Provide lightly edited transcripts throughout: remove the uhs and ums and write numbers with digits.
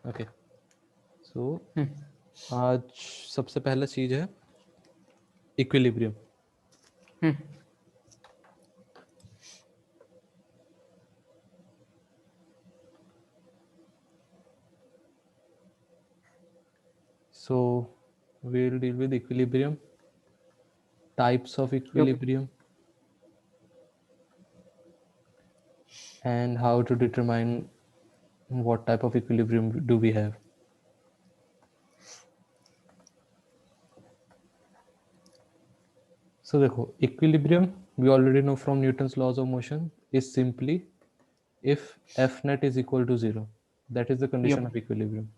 Okay, सो आज सबसे पहला चीज है equilibrium. So we'll deal with equilibrium, types of equilibrium, and how to determine what type of equilibrium do we have. So देखो, equilibrium we already know from Newton's laws of motion is simply if F net is equal to 0. That is the condition of equilibrium.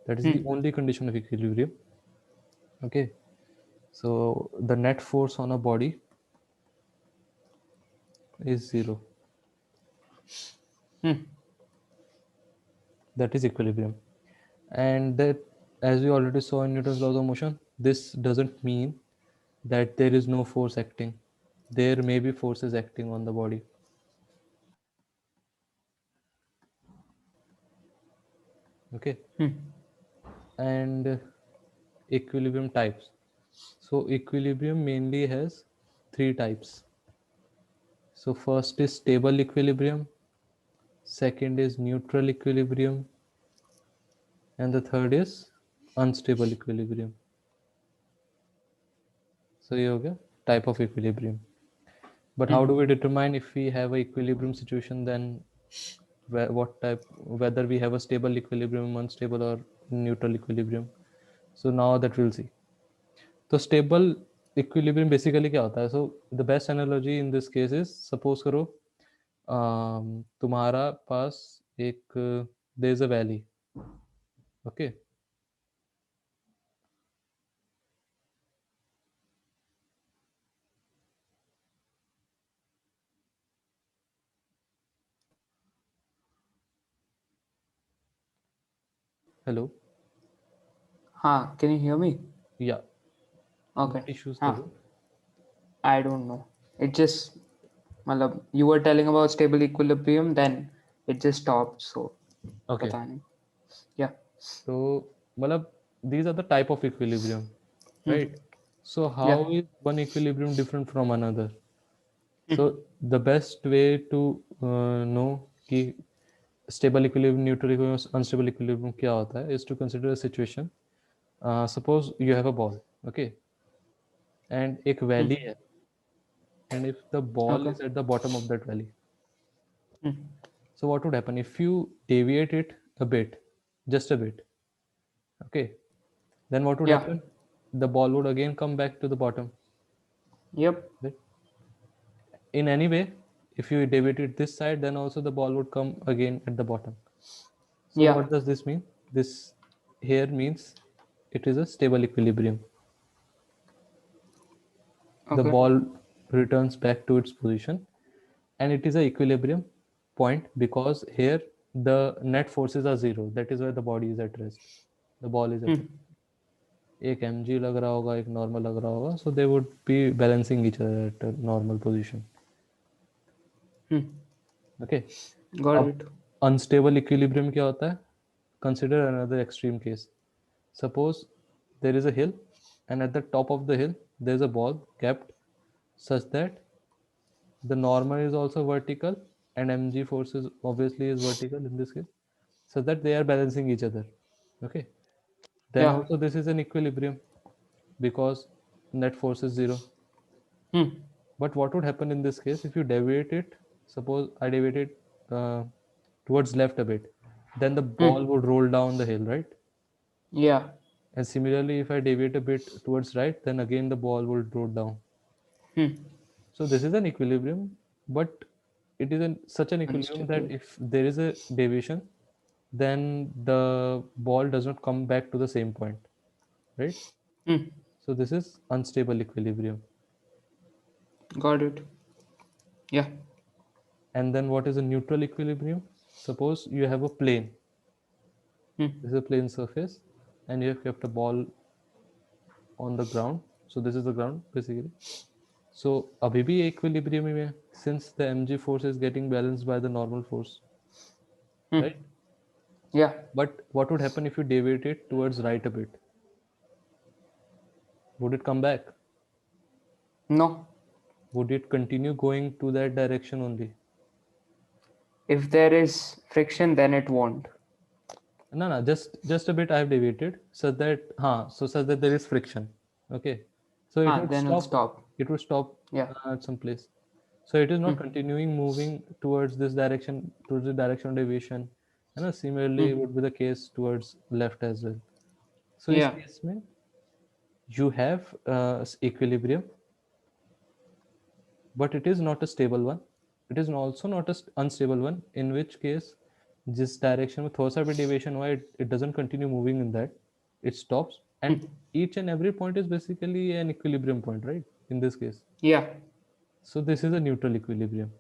That is the only condition of equilibrium. Okay, so the net force on a body is 0. That is equilibrium. And that, as we already saw in Newton's laws of motion, this doesn't mean that there is no force acting. There may be forces acting on the body. Okay. And equilibrium types. So equilibrium mainly has 3 types. So first is stable equilibrium, second is neutral equilibrium, and the third is unstable equilibrium. So ये हो गया type of equilibrium. But how do we determine if we have a equilibrium situation, then what type, whether we have a stable equilibrium, unstable or neutral equilibrium? So now that we'll see. तो stable equilibrium basically क्या होता है? So the best analogy in this case is, suppose करो तुम्हारा पास एक there is a valley. Okay. Hello. हाँ, can you hear me? Yeah. Okay. Net issues हाँ. करो. I don't know. It just, मतलब you were telling about stable equilibrium, then it just stopped. So, Okay. पता नहीं. Yeah. So मतलब these are the type of equilibrium, right? So how is one equilibrium different from another? So the best way to know कि stable equilibrium, neutral equilibrium, unstable equilibrium क्या होता है is to consider a situation. Suppose you have a ball, okay, and एक valley है, and if the ball is at the bottom of that valley, so what would happen if you deviate it a bit, just a bit, okay, then what would Yeah. happen? The ball would again come back to the bottom. Yep. Right? In any way, if you deviate it this side, then also the ball would come again at the bottom. So Yeah. what does this mean? This here means it is a stable equilibrium. The Okay. ball returns back to its position, and it is a equilibrium point because here the net forces are 0. That is why the body is at rest. The ball is at rest. एक mg लग रहा होगा, एक normal लग रहा होगा, so they would be balancing each other at a normal position. Okay. Got अब it. unstable equilibrium क्या होता है? Consider another extreme case. Suppose there is a hill, and at the top of the hill there is a ball kept such that the normal is also vertical, and mg forces obviously is vertical in this case, so that they are balancing each other. Okay. Then Yeah. also this is an equilibrium because net force is 0. But what would happen in this case if you deviate it? Suppose I deviate it towards left a bit, then the ball would roll down the hill, right? Yeah. And similarly, if I deviate a bit towards right, then again the ball will roll down. So this is an equilibrium, but it is such an equilibrium that if there is a deviation, then the ball does not come back to the same point, right? So this is unstable equilibrium. Got it. Yeah. And then what is a neutral equilibrium? Suppose you have a plane. This is a plane surface, and you have kept a ball on the ground. So this is the ground basically. So अभी भी equilibrium में है, since the mg force is getting balanced by the normal force. right? Yeah. But what would happen if you deviate it towards right a bit? Would it come back? No. Would it continue going to that direction only? If there is friction, then it won't. No, no, just a bit I have deviated such that there is friction. Okay, so it would Then it'll stop. stop. It would stop Yeah. at some place. So it is Hmm. not continuing moving towards this direction, towards the direction of deviation. And similarly, Hmm. would be the case towards left as well. So इस Yeah. case में you have equilibrium, but it is not a stable one. It is also not a unstable one. In which case, जिस direction में थोड़ा सा भी deviation हुआ, it doesn't continue moving in that. It stops, and each and every point is basically an equilibrium point, right? In this case, Yeah. so this is a neutral equilibrium.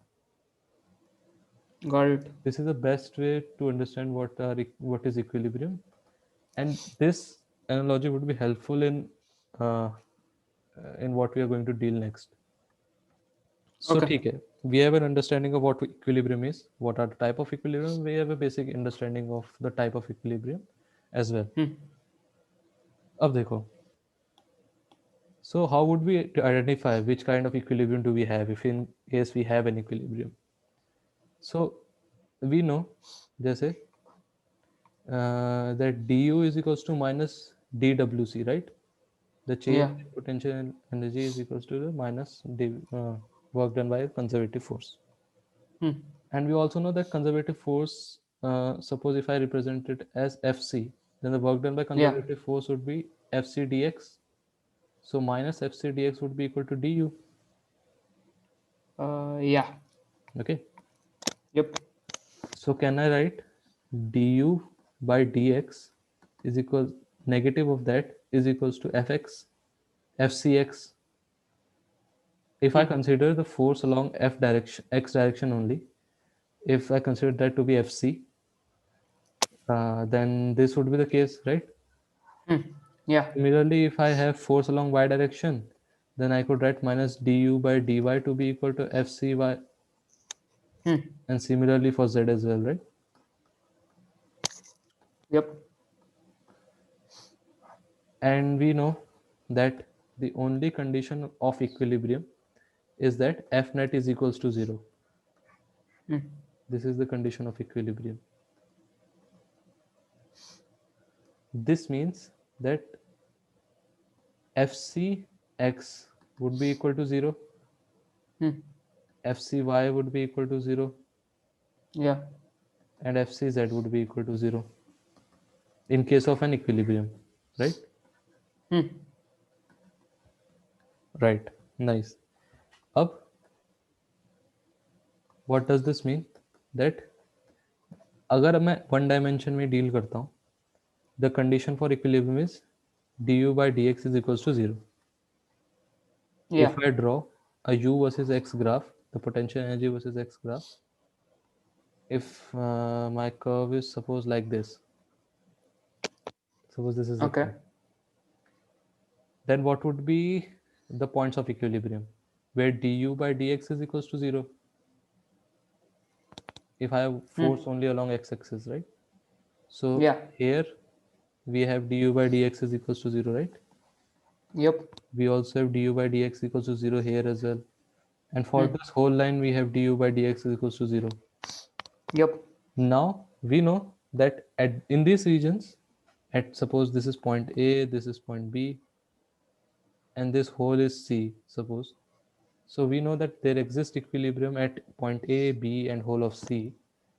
Got it. This is the best way to understand what is equilibrium, and this analogy would be helpful uh, in what we are going to deal next. So Okay. ठीक है, we have an understanding of what equilibrium is, what are the type of equilibrium, we have a basic understanding of the type of equilibrium as well. Hmm. अब देखो, so how would we identify which kind of equilibrium do we have if in case we have an equilibrium? So we know जैसे that du is equals to minus dwc, right? The change Yeah. in potential energy is equals to the minus work done by a conservative force. Hmm. And we also know that conservative force, suppose if I represent it as Fc, then the work done by Yeah. conservative force would be Fc dx. So minus Fc dx would be equal to du. Yeah. Okay. Yep. So can I write du by dx is equal negative of that is equals to Fx Fcx. If I consider the force along F direction, x direction only, if I consider that to be Fc, then this would be the case, right? Hmm. Yeah. Similarly, if I have force along y direction, then I could write minus du by dy to be equal to Fcy, Hmm. and similarly for z as well, right? Yep. And we know that the only condition of equilibrium is that F net is equals to 0. Hmm. This is the condition of equilibrium. This means that Fcx would be equal to 0, Hmm. Fcy would be equal to 0, Yeah. and Fcz would be equal to 0 in case of an equilibrium, right? Hmm. Right. Nice. Up. What does this mean? That अगर मैं one dimension में deal करता हूँ, the condition for equilibrium is du by dx is equals to 0. Yeah. If I draw a u versus x graph, the potential energy versus x graph, if my curve is suppose like this, suppose this is the Okay. curve, then what would be the points of equilibrium where du by dx is equals to 0 if I have force only along x-axis, right? So Yeah. here we have du by dx is equals to 0, right? Yep. We also have du by dx equals to 0 here as well. And for this whole line, we have du by dx is equals to 0. Yep. Now we know that in these regions, at suppose this is point A, this is point B, and this whole is C, suppose. So we know that there exists equilibrium at point A, B, and whole of C,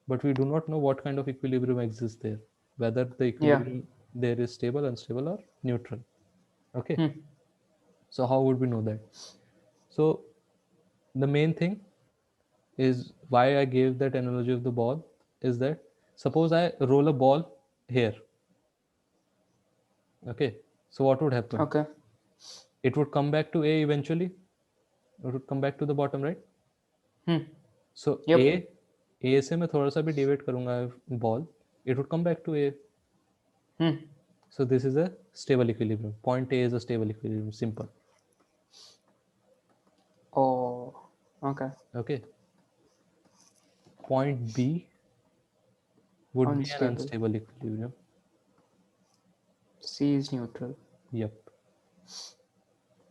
but we do not know what kind of equilibrium exists there, whether the Yeah. equilibrium there is stable, unstable, or neutral. Okay. Hmm. So how would we know that? So the main thing is why I gave that analogy of the ball is that suppose I roll a ball here. Okay. So what would happen? Okay. It would come back to A eventually. It would come back to the bottom, right? Hmm. So Yep. A से मैं थोड़ा सा भी divide करूंगा ball, it would come back to A. Hmm. So this is a stable equilibrium. Point A is a stable equilibrium. Simple. Oh. Okay. Okay. Point B would be an Unstable. unstable equilibrium. C is neutral. Yep.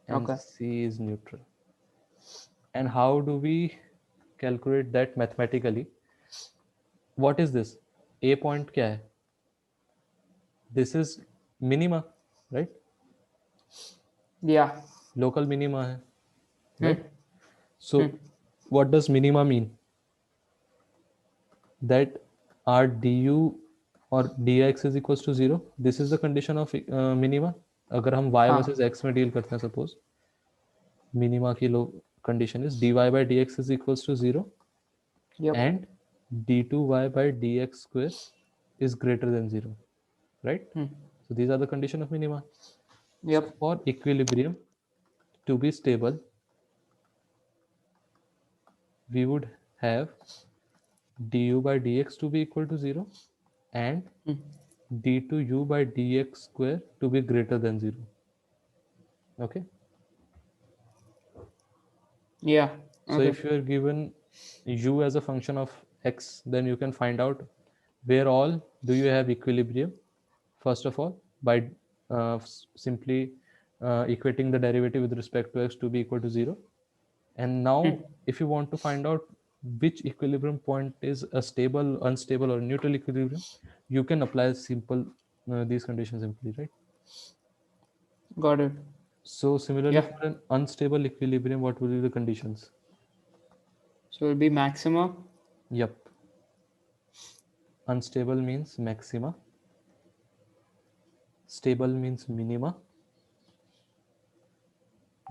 And Okay. C is neutral. And how do we calculate that mathematically? What is this? A point क्या है? This is minima, right? Yeah. Local minima है, Hmm. right? So what does minima mean? That our du or dx is equals to 0. This is the condition of minima. अगर हम y हाँ. versus x में deal करते हैं, suppose minima की condition is dy by dx is equals to 0 Yep. and d2y by dx square is greater than 0, right? So these are the condition of minima. Yep. So for equilibrium to be stable, we would have du by dx to be equal to 0 and d2u by dx square to be greater than 0. Okay. Yeah. So Okay. if you are given u as a function of x, then you can find out where all do you have equilibrium. First of all, by simply equating the derivative with respect to x to be equal to 0. And now if you want to find out which equilibrium point is a stable, unstable or neutral equilibrium, you can apply simple these conditions simply, right? Got it. So similarly, Yeah. for an unstable equilibrium, what will be the conditions? So it'll be maxima. Yep. Unstable means maxima. Stable means minima.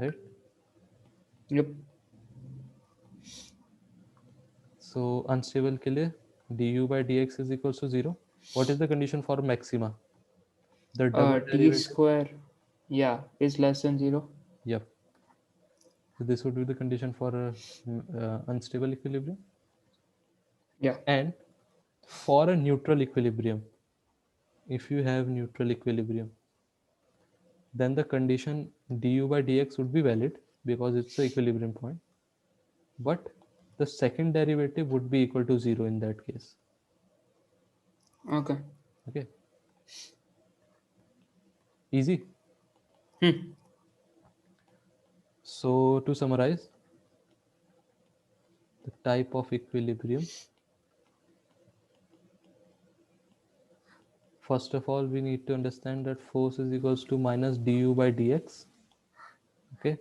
Right? Yep. So unstable के लिए du by dx is equals to 0. What is the condition for maxima? The double D derivative. square. Yeah, is less than 0. Yep. So this would be the condition for a unstable equilibrium. Yeah. And for a neutral equilibrium, if you have neutral equilibrium, then the condition du by dx would be valid because it's the equilibrium point. But the second derivative would be equal to 0 in that case. Okay. Okay. Easy. So to summarize, the type of equilibrium. First of all, we need to understand that force is equals to minus du by dx. Okay.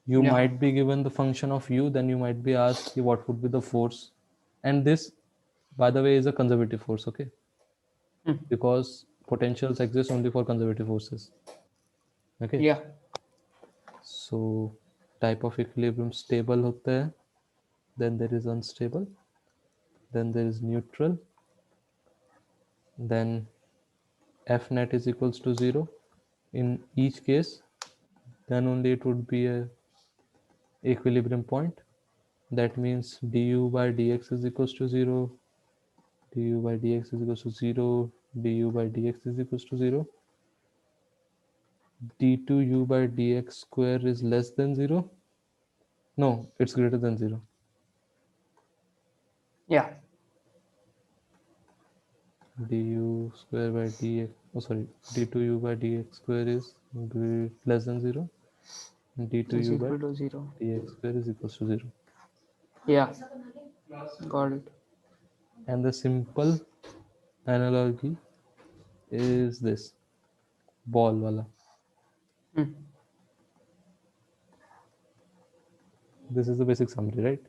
You Yeah. might be given the function of u, then you might be asked what would be the force. And this, by the way, is a conservative force, okay? Because potentials exist only for conservative forces. Okay. Yeah. So type of equilibrium stable होता है, then there is unstable, then there is neutral, then F net is equals to 0 in each case, then only it would be a equilibrium point. That means du by dx is equals to 0, du by dx is equals to 0, du by dx is equals to 0, d2u by dx square is less than 0. No, it's greater than 0. Yeah. Du square by dx, oh sorry, d2u by dx square is less than 0. Is d2u by equal to 0. dx square is equals to 0. Yeah. Got it. And the simple analogy is this ball wala. This is the basic summary, right?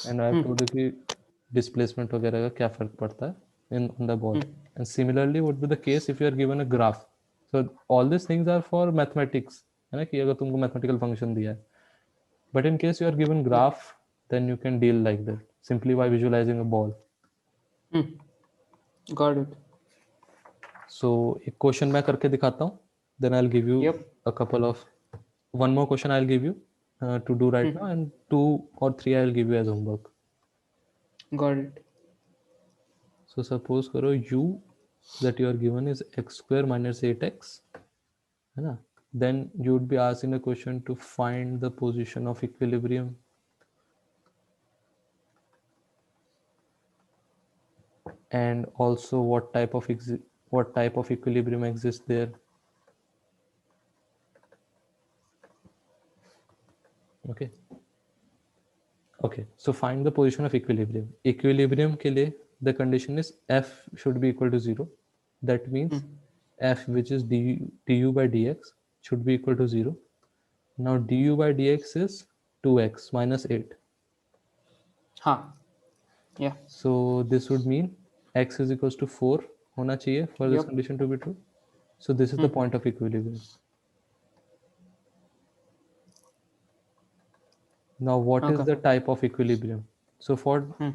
And I have told you कि displacement वगैरह का क्या फर्क पड़ता है in on the ball. And similarly would be the case if you are given a graph. So all these things are for mathematics, है ना, कि अगर तुमको mathematical function दिया है. But in case you are given graph, then you can deal like that simply by visualizing a ball. Got it. So एक question मैं करके दिखाता हूँ. Then I'll give you Yep. a couple of one more question I'll give you to do right now, and 2 or 3 I'll give you as homework. Got it. So suppose करो u that you are given is x square minus 8x, है ना? Then you would be asked in a question to find the position of equilibrium. and also what type of equilibrium exists there. Okay. Okay, so find the position of equilibrium. Equilibrium के लिए the condition is f should be equal to 0. That means f, which is du by dx, should be equal to 0. Now du by dx is 2x minus 8. हाँ, yeah, So this would mean x is equals to 4 होना चाहिए for this yep. condition to be true. So this is the point of equilibrium. Now what is Okay. the type of equilibrium? So for Hmm.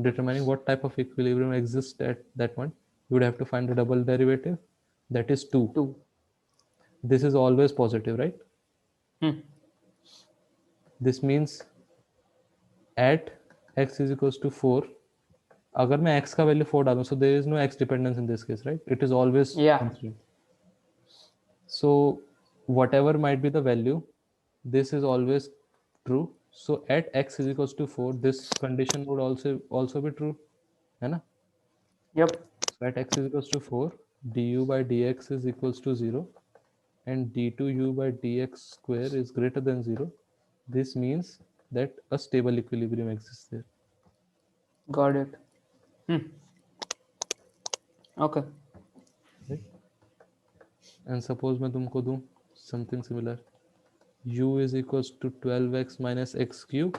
determining what type of equilibrium exists at that point, you would have to find the double derivative, that is 2. 2. This is always positive, right? Hmm. This means at x is equals to 4, अगर मैं x का value 4 डालूं, so there is no x dependence in this case, right? It is always Yeah. constant. So whatever might be the value, this is always true. So at x is equals to 4, this condition would also be true, है ना? Yep. So at x is equals to 4, du by dx is equals to 0, and d2u by dx square is greater than 0. This means that a stable equilibrium exists there. Got it. Okay. Right? And suppose मैं तुमको दूं something similar. U is equals to 12x minus x cube.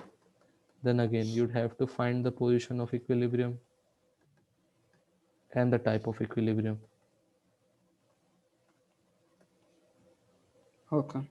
Then again, you'd have to find the position of equilibrium and the type of equilibrium. Okay.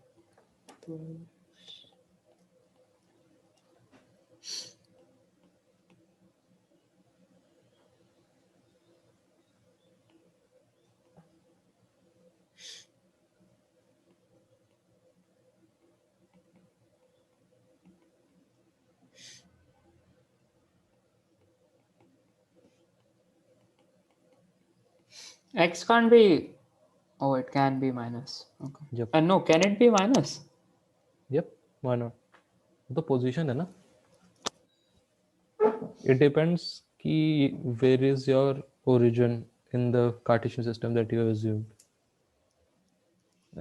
X can't be. Oh, it can be minus. Okay. Yep. No, can it be minus? Yep. Why not? The position है ना. It depends कि where is your origin in the Cartesian system that you have assumed.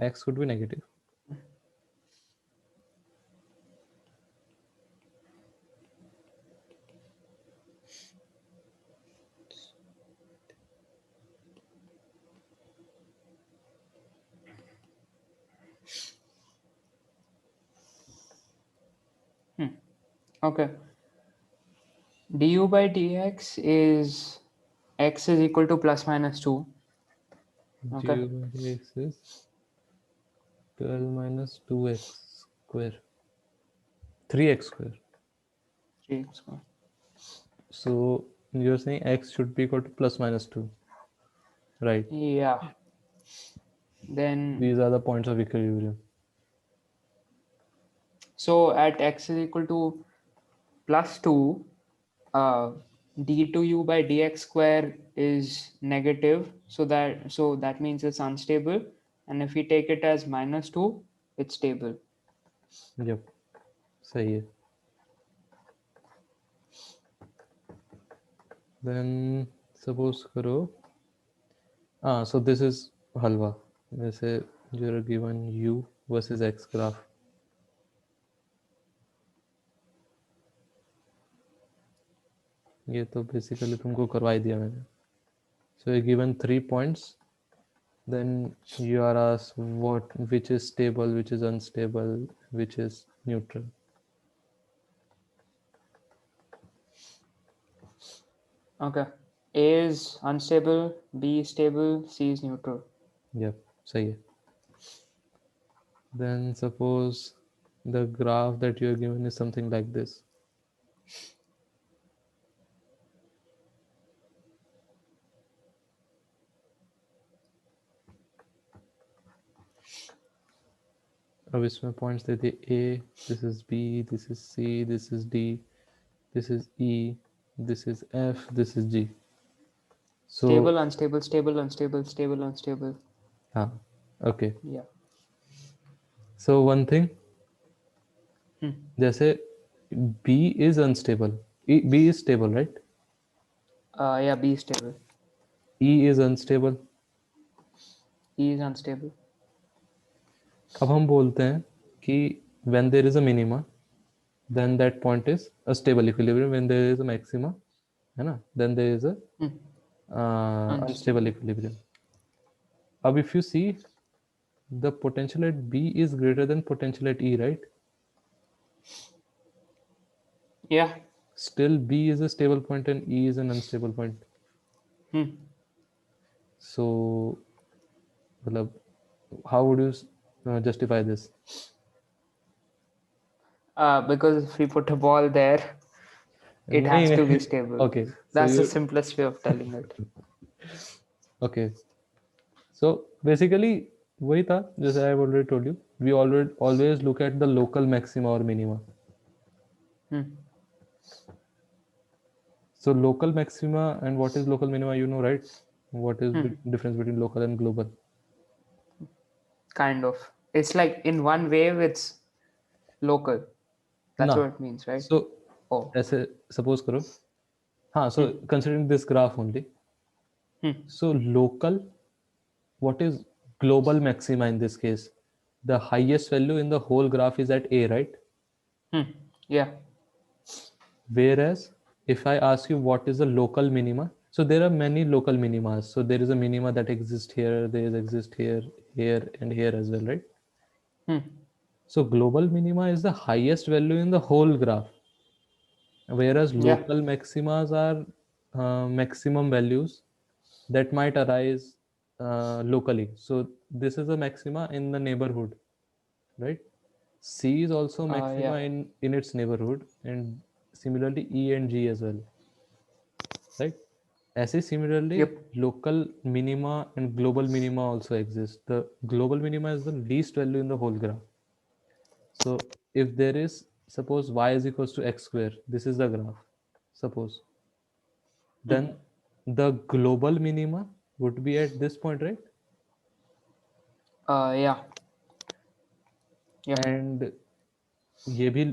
X could be negative. Okay. Du by dx is x is equal to plus minus 2. Okay. Du by dx is 12 minus 2x square. 3x square. 3x square. So you're saying x should be equal to plus minus 2. Right. Yeah. Then These are the points of equilibrium. so at x is equal to plus 2, d2u by dx square is negative, so that means it's unstable, and if we take it as minus 2, it's stable. Yep. सही है. Then suppose करो. So this is halwa. जैसे you're given u versus x graph. ये तो basically तुमको करवा ही दिया मैंने. So you're given 3 points. Then you are asked which is stable, which is unstable, which is neutral. Okay. A is unstable, B is stable, C is neutral. Yep, सही है. Then suppose the graph that you are given is something like this. अब इसमें points दे दिए A, this is B, this is C, this is D, this is E, this is F, this is G. So Stable, unstable, stable, unstable, stable, unstable. हाँ, okay. Yeah. So one thing, जैसे B is unstable, B is stable, right? Yeah, B is stable. E is unstable. E is unstable. अब हम बोलते हैं कि when there is a minima, then that point is a stable equilibrium. When there is a maxima, है ना, then there is a Hmm. unstable equilibrium. अब if you see, the potential at B is greater than potential at E, right? Yeah. Still B is a stable point and E is an unstable point. Hmm. So मतलब how would you justify this? Because if we put a ball there, it has to be stable. Okay, so That's the you simplest way of telling it. okay. So basically वही था जैसे I have already told you. We always look at the local maxima or minima. Hmm. So local maxima and what is local minima, you know, right? What is the difference between local and global? Kind of. It's like in one wave, it's local. That's ना what it means, right? so Oh. ऐसे suppose करो हाँ so considering this graph only Hmm. so local what is global maxima in this case the highest value in the whole graph is at A, right? Hmm. Yeah. Whereas if I ask you what is the local minima, so there are many local minimas. So there is a minima that exists here, there is exist here, here, and here as well, right? Hmm. So global minima is the highest value in the whole graph, whereas Yeah. local maximas are maximum values that might arise locally. So this is a maxima in the neighborhood, right? C is also maxima Yeah. in its neighborhood, and similarly E and G as well, right? ऐसे similarly Yep. local minima and global minima also exist. The global minima is the least value in the whole graph. So if there is suppose y is equals to x square, this is the graph, suppose, then the global minima would be at this point, right? Yeah. Yep. And ये भी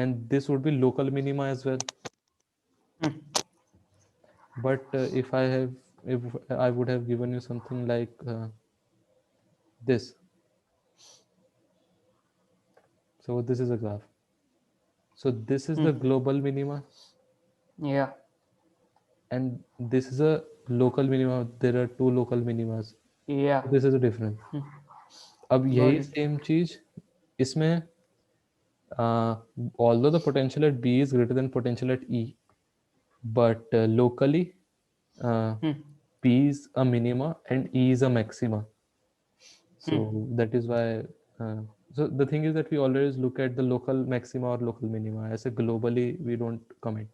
and this would be local minima as well. But if I would have given you something like this, so this is a graph. So this is the global minima, Yeah. and this is a local minima. There are two local minimas. Yeah. So this is a difference. अब Got यही it. same चीज इसमें although the potential at B is greater than potential at E, but locally P is a minima and E is a maxima. So that is why. Uh, so the thing is that we always look at the local maxima or local minima. As a globally, we don't comment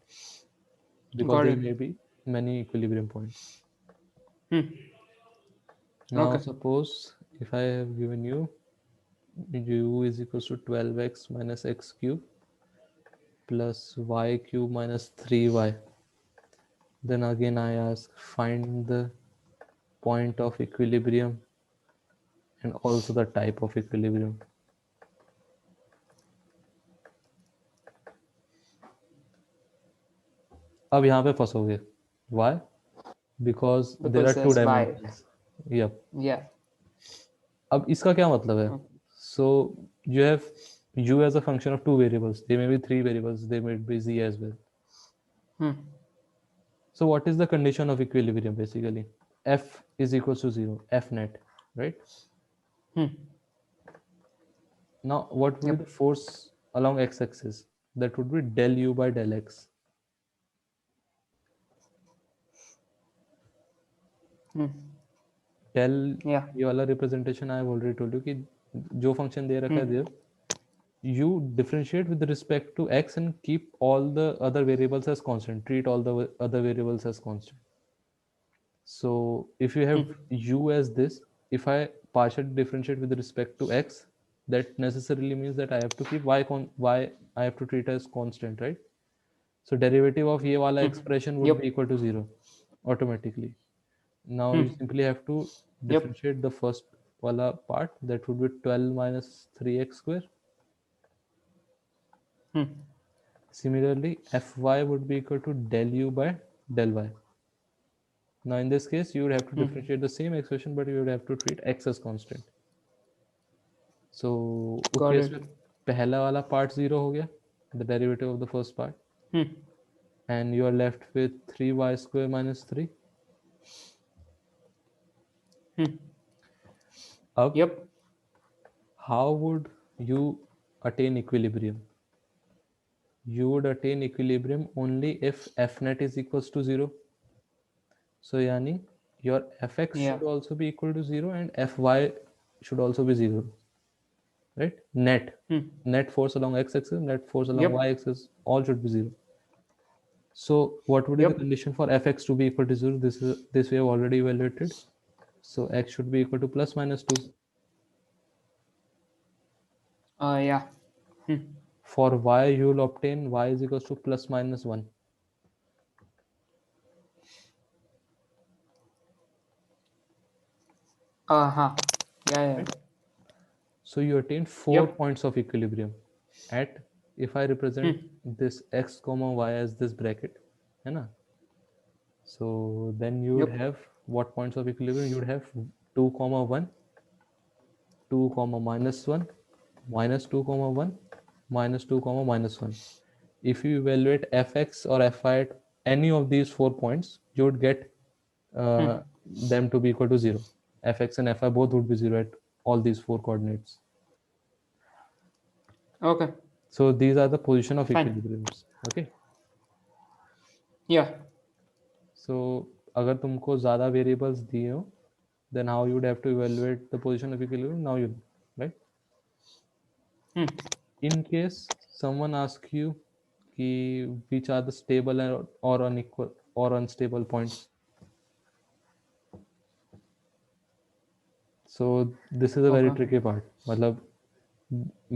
because Got there it. may be many equilibrium points. Now, Okay. suppose if I have given you u is equals to 12x minus x cube plus y cube minus 3y, then again I ask find the point of equilibrium and also the type of equilibrium. अब यहाँ पे फंसोगे. Why? Because there Because are two there's y. dimensions. Yep. Yeah. अब इसका क्या मतलब है? So you have u as a function of two variables. There may be three variables. There may be z as well. So what is the condition of equilibrium basically? F is equals to 0, F net, right? Now what would be Yep. the force along x-axis? That would be del u by del x. Del Yeah. ये वाला representation I have already told you कि जो function दे रखा है there, you differentiate with respect to x and keep all the other variables as constant. Treat all the other variables as constant. So if you have u as this, if I partially differentiate with respect to x, that necessarily means that I have to keep y I have to treat as constant, right? So derivative of ये वाला expression would Yep. be equal to 0 automatically. Now you simply have to Yep. differentiate the first wala part, that would be 12 minus 3x square. Similarly, fy would be equal to del u by del y. Now in this case, you would have to differentiate the same expression, but you would have to treat x as constant. So उस Got case it. में पहला वाला part 0 हो गया, the derivative of the first part, Hmm. and you are left with 3y square minus 3. Hmm. अब Yep. how would you attain equilibrium? You would attain equilibrium only if f net is equals to 0. So yani your fx Yeah. should also be equal to 0 and fy should also be 0, right? Net force along x-axis, net force along Yep. y-axis, all should be 0. So what would be the Yep. condition for fx to be equal to 0? This we have already evaluated. So x should be equal to plus minus 2. Yeah. For y, you will obtain y is equals to plus minus 1. Uh-huh. Yeah. Right? So you attain 4 Yep. points of equilibrium at, if I represent this x comma y as this bracket, है ना? So then you would Yep. have what points of equilibrium? You would have 2 comma 1, 2 comma minus 1, minus 2 comma 1, minus 2 comma minus 1. If you evaluate fx or fy at any of these 4 points, you would get them to be equal to 0. Fx and fy both would be 0 at all these 4 coordinates. Okay. So these are the position of Fine. equilibriums. Okay. Yeah. So अगर तुमको ज़्यादा variables दिए हो, then how you would have to evaluate the position of equilibrium? Now you know, right? In case someone asks you कि which are the stable or unequal or unstable points. So this is a very Okay. tricky part. मतलब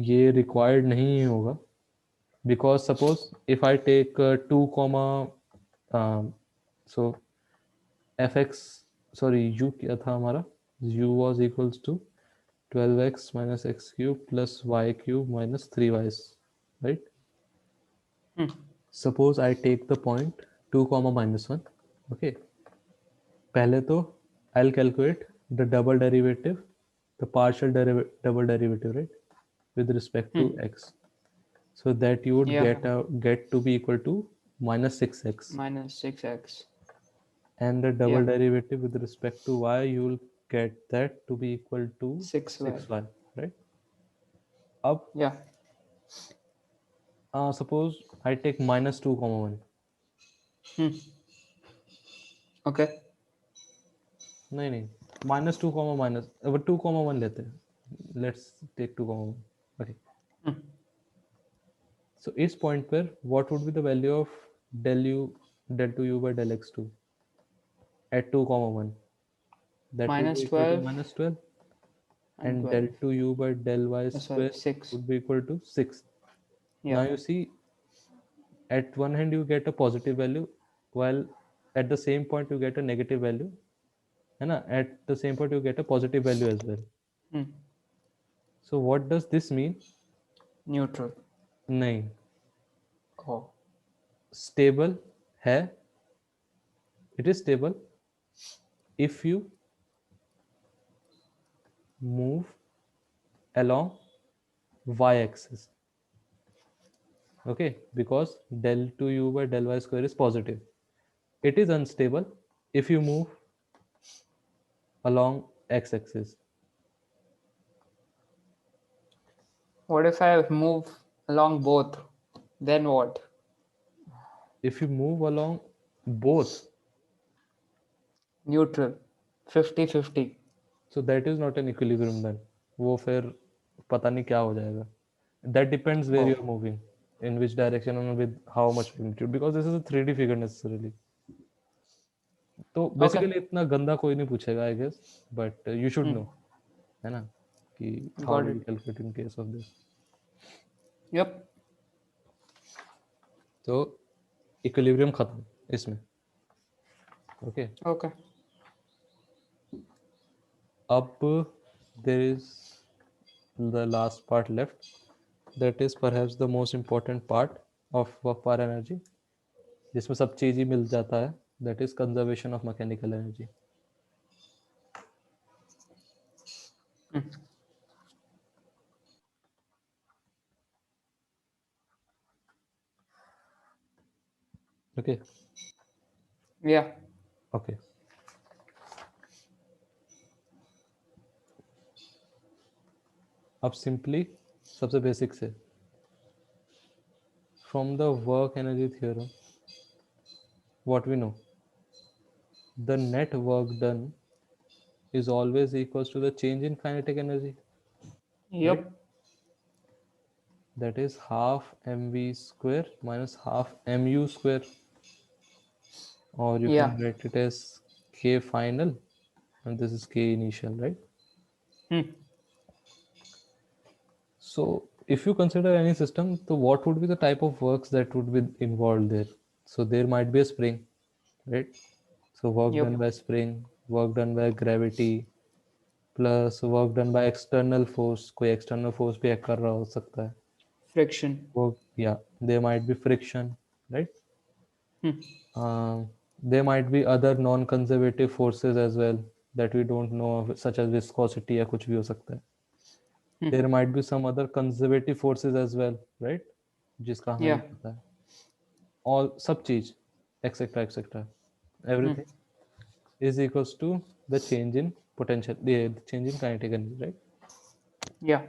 ये required नहीं होगा, because suppose if I take 2 comma so fx sorry u क्या था हमारा, u was equals to 12x minus x cube plus y cube minus 3y, right? Suppose I take the point 2 comma minus 1. Okay, पहले तो I'll calculate the double derivative, the partial double derivative, right, with respect to x, so that you would Yeah. get to be equal to minus 6x, Minus 6x. and the double Yeah. derivative with respect to y, you will get that to be equal to 6y. 6y, right? Up Yeah. suppose I take minus 2 comma 1. Okay. नहीं minus 2 comma minus अब 2 comma 1 लेते हैं, let's take 2 comma 1. Okay, so इस point पर what would be the value of del u del 2u by del x2 at 2 comma 1? That would Minus be equal to 12 minus 12, and 12. del 2u by del y Sorry, square 6. would be equal to 6. Yeah. Now you see, at one hand you get a positive value, while at the same point you get a negative value, है ना? At the same point you get a positive value as well. So what does this mean? Neutral. नहीं, Oh. stable है, it is stable if you move along y-axis. Okay, because del 2u by del y square is positive. It is unstable if you move along x-axis. What if I move along both? Then what? If you move along both, Neutral. 50-50. so that is not an equilibrium then. वो फिर पता नहीं क्या हो जाएगा. That depends where you are moving, in which direction and with how much magnitude, because this is a 3D figure necessarily. तो basically इतना गंदा कोई नहीं पूछेगा I guess, but you should know, है ना, कि how Got do you it. Calculate in case of this. Yep. तो इक्विलिब्रियम खत्म इसमें. Okay, Okay. अब there is the last part left, that is perhaps the most important part of work power energy, जिसमें सब चीज़ ही मिल जाता है. that is conservation of mechanical energy. Okay. Yeah. Okay. अब simply सबसे बेसिक से from the work energy theorem, what we know, the net work done is always equals to the change in kinetic energy, right? Yep. That is half mv square minus half mu square, or you Yeah. can write it as k final and this is k initial, right? Hmm. So if you consider any system, so what would be the type of works that would be involved there? So there might be a spring, right? So work done Yep. by spring, work done by gravity, plus work done by external force, कोई external force भी act कर रहा हो सकता है, Friction. वो या there might be friction, right? Hmm. There might be other non conservative forces as well that we don't know, such as viscosity या कुछ भी हो सकता है. Hmm. There might be some other conservative forces as well, right, जिसका हमें नहीं Yeah. पता है. ऑल सब चीज etcetera etcetera Hmm. everything is equals to the change in potential, the change in kinetic energy, right? Yeah.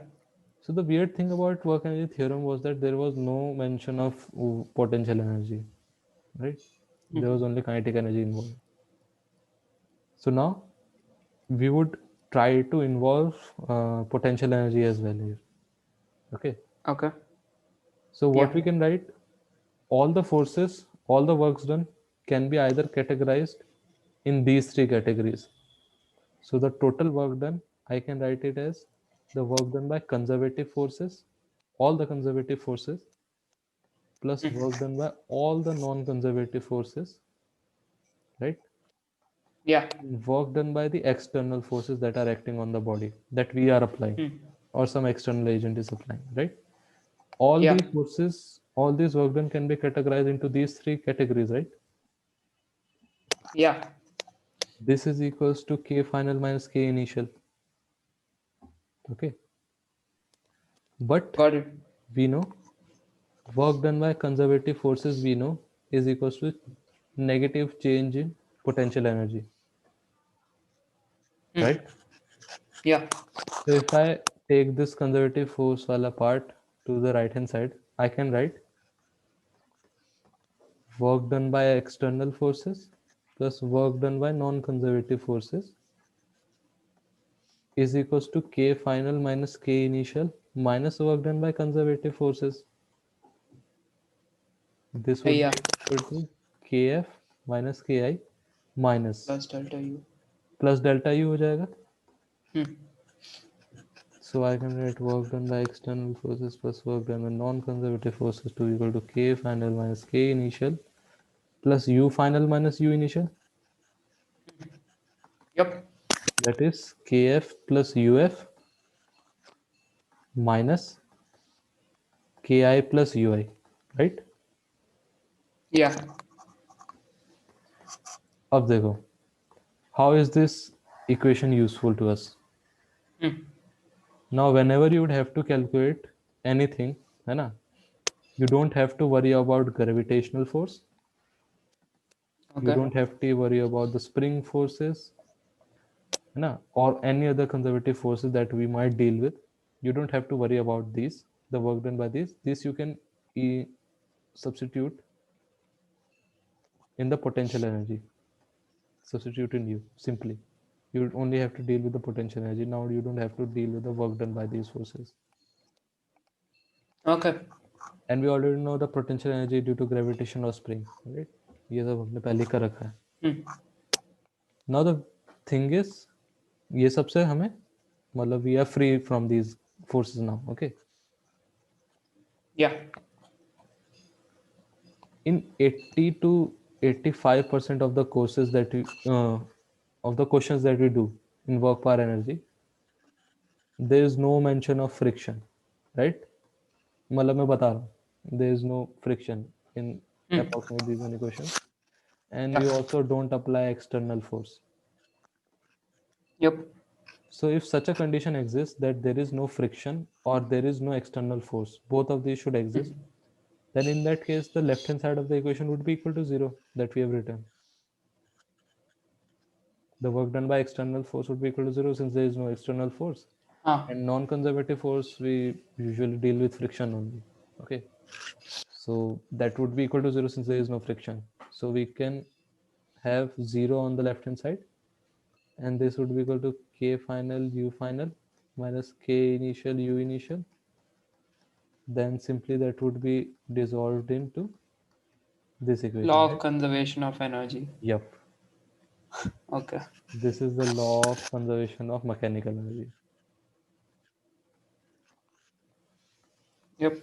So the weird thing about work energy theorem was that there was no mention of potential energy, right? There was only kinetic energy involved. So now we would try to involve potential energy as well here. Okay. Okay. So what Yeah. we can write, all the forces, all the works done can be either categorized in these three categories. So the total work done, I can write it as the work done by conservative forces, all the conservative forces, plus work done by all the non-conservative forces, right? Yeah. Work done by the external forces that are acting on the body that we are applying, Hmm. or some external agent is applying, right? All Yeah. these forces, all these work done can be categorized into these three categories, right? Yeah. This is equals to k final minus k initial. Okay, but Got it. we know work done by conservative forces, we know, is equals to negative change in potential energy, right? Yeah. So if I take this conservative force wala part to the right hand side, I can write work done by external forces plus work done by non-conservative forces is equals to k final minus k initial minus work done by conservative forces. This would Yeah. be equal to kf minus ki minus Plus delta U. plus delta u हो जाएगा. Hmm. So I can write work done by external forces plus work done by non-conservative forces to equal to k final minus k initial plus u final minus u initial. Yep. That is kf plus uf minus ki plus ui, right? Yeah. अब देखो, how is this equation useful to us? Hmm. Now whenever you would have to calculate anything, है ना, you don't have to worry about gravitational force, you Okay. don't have to worry about the spring forces, है ना, or any other conservative forces that we might deal with. You don't have to worry about these, the work done by these. This you can substitute in the potential energy, substitute in u simply. You only have to deal with the potential energy. Now you don't have to deal with the work done by these forces. Okay. And we already know the potential energy due to gravitation or spring, right? ये सब हमने पहले कर रखा है. Hmm. Now the thing is, ये सबसे हमें मतलब we are free from these forces now. Okay. Yeah. In 80 to 85% of the courses that we of the questions that we do in work power energy, there is no mention of friction, right? मतलब मैं बता रहा हूँ, there is no friction in Hmm. approximately these many questions. and Yeah. you also don't apply external force. Yep. So if such a condition exists that there is no friction or there is no external force, both of these should exist, then in that case the left hand side of the equation would be equal to 0 that we have written. The work done by external force would be equal to 0 since there is no external force. Huh. And non-conservative force, we usually deal with friction only. Okay. So that would be equal to 0 since there is no friction. So we can have 0 on the left hand side, and this would be equal to k final u final minus k initial u initial. Then simply that would be dissolved into this equation. Law Right? of conservation of energy. Yep. Okay. This is the law of conservation of mechanical energy. Yep.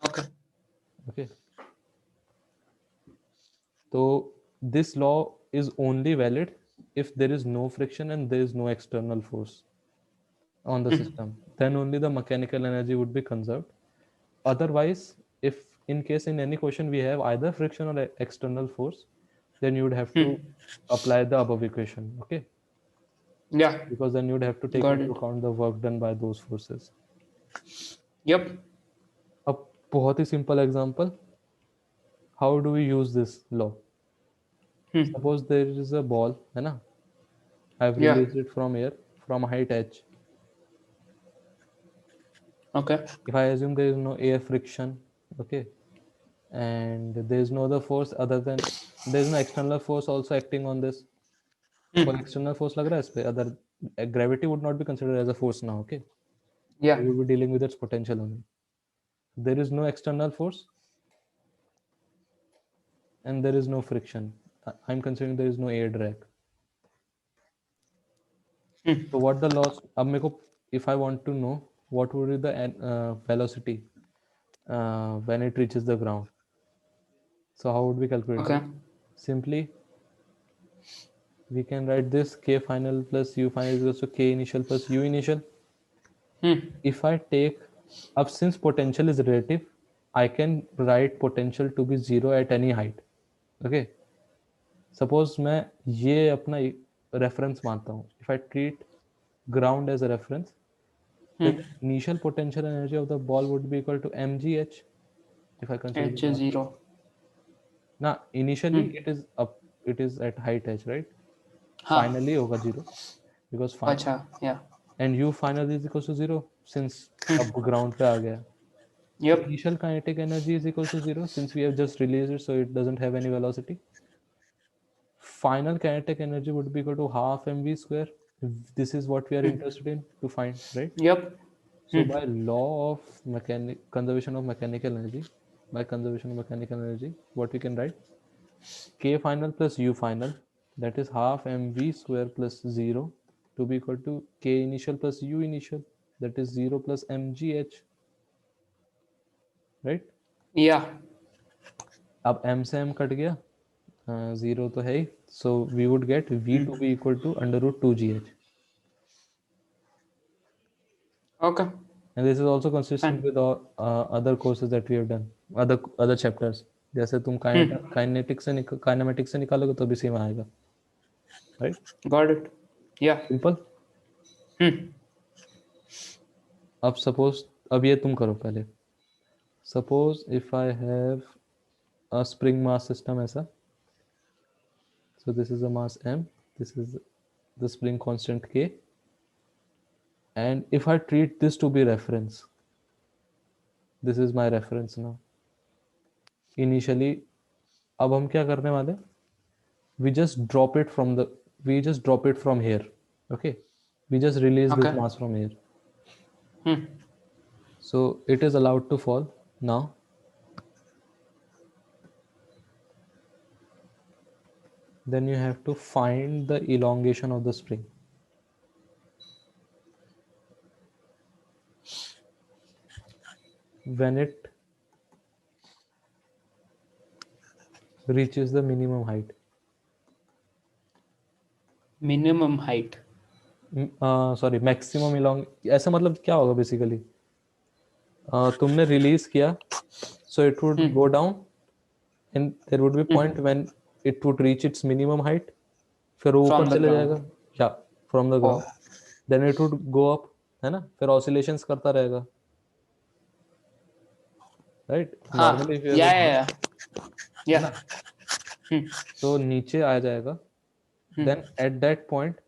Okay. Okay. So this law is only valid if there is no friction and there is no external force on the system. Then only the mechanical energy would be conserved. Otherwise, if in case in any question we have either friction or external force, then you would have to apply the above equation. Okay. Yeah. Because then you would have to take Got into it. account the work done by those forces. Yep. A बहुत ही simple example. How do we use this law? Suppose there is a ball, है ना? I've Yeah. released it from air from height h. Okay. If I assume there is no air friction, okay, and there is no other force other than there is no external force also acting on this. कोई external force लग रहा है इस पे? Other gravity would not be considered as a force now, okay? Yeah. We would be dealing with its potential only. There is no external force and there is no friction. I'm considering there is no air drag. So what the loss? अब मेरे को if I want to know what would be the velocity when it reaches the ground. So how would we calculate Okay. this? Simply we can write this k final plus u final is equals to k initial plus u initial. If I take up since potential is relative, I can write potential to be 0 at any height. Okay. Suppose मैं ये अपना reference मानता हूँ. If I treat ground as a reference, then initial potential energy of the ball would be equal to mgh. If I consider H the is ball. 0. Now initially it is up, it is at height h, right? Finally होगा 0 because अच्छा. Yeah. and u final is equal to 0 since अब ground पे आ गया. Yep. Initial kinetic energy is equal to 0 since we have just released it, so it doesn't have any velocity. Final kinetic energy would be equal to half mv square. This is what we are interested in to find, right? Yep. So by law of conservation of mechanical energy, what we can write? K final plus u final, that is half mv square plus 0 to be equal to k initial plus u initial, that is 0 plus mgh, right? Yeah. अब m से m cut गया, 0 तो है ही, so we would get v to be equal to under root 2gh. Okay. And this is also consistent Fine. with all other courses that we have done, other chapters. जैसे तुम kinetics से kinematics से निकालोगे तो भी same आएगा, right? Got it. Yeah. Simple. अब suppose अब ये तुम करो पहले. Suppose if I have a spring mass system ऐसा, so this is a mass m, this is the spring constant k, and if I treat this to be reference, this is my reference now. Initially, अब हम क्या करने वाले? We just drop it from here. Okay, we just release this Okay. mass from here. So it is allowed to fall now. Then you have to find the elongation of the spring. When it reaches the minimum height. Minimum height. Sorry maximum elongation, ऐसा मतलब क्या होगा basically? तुमने release किया, so it would go down and there would be point when it would reach its minimum height, फिर वो From ऊपर the चले ground. जाएगा, या from the ground, then it would go up, है ना, फिर ऑसिलेशंस करता रहेगा, राइट, हाँ, normally if you have yeah, a yeah, बॉल, yeah. है Yeah. ना, Hmm. तो नीचे आ जाएगा, then at that point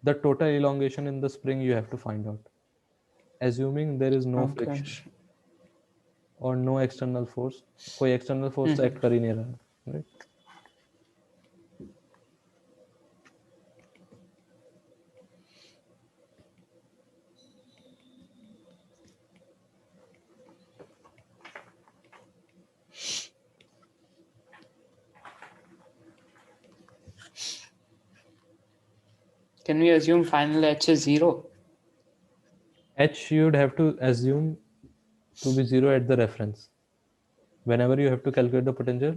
the total elongation in the spring you have to find out, assuming there is no Okay. friction or no external force, कोई external force तो act कर ही नहीं रहा है, right? Can we assume final H is 0? H you would have to assume to be zero at the reference whenever you have to calculate the potential.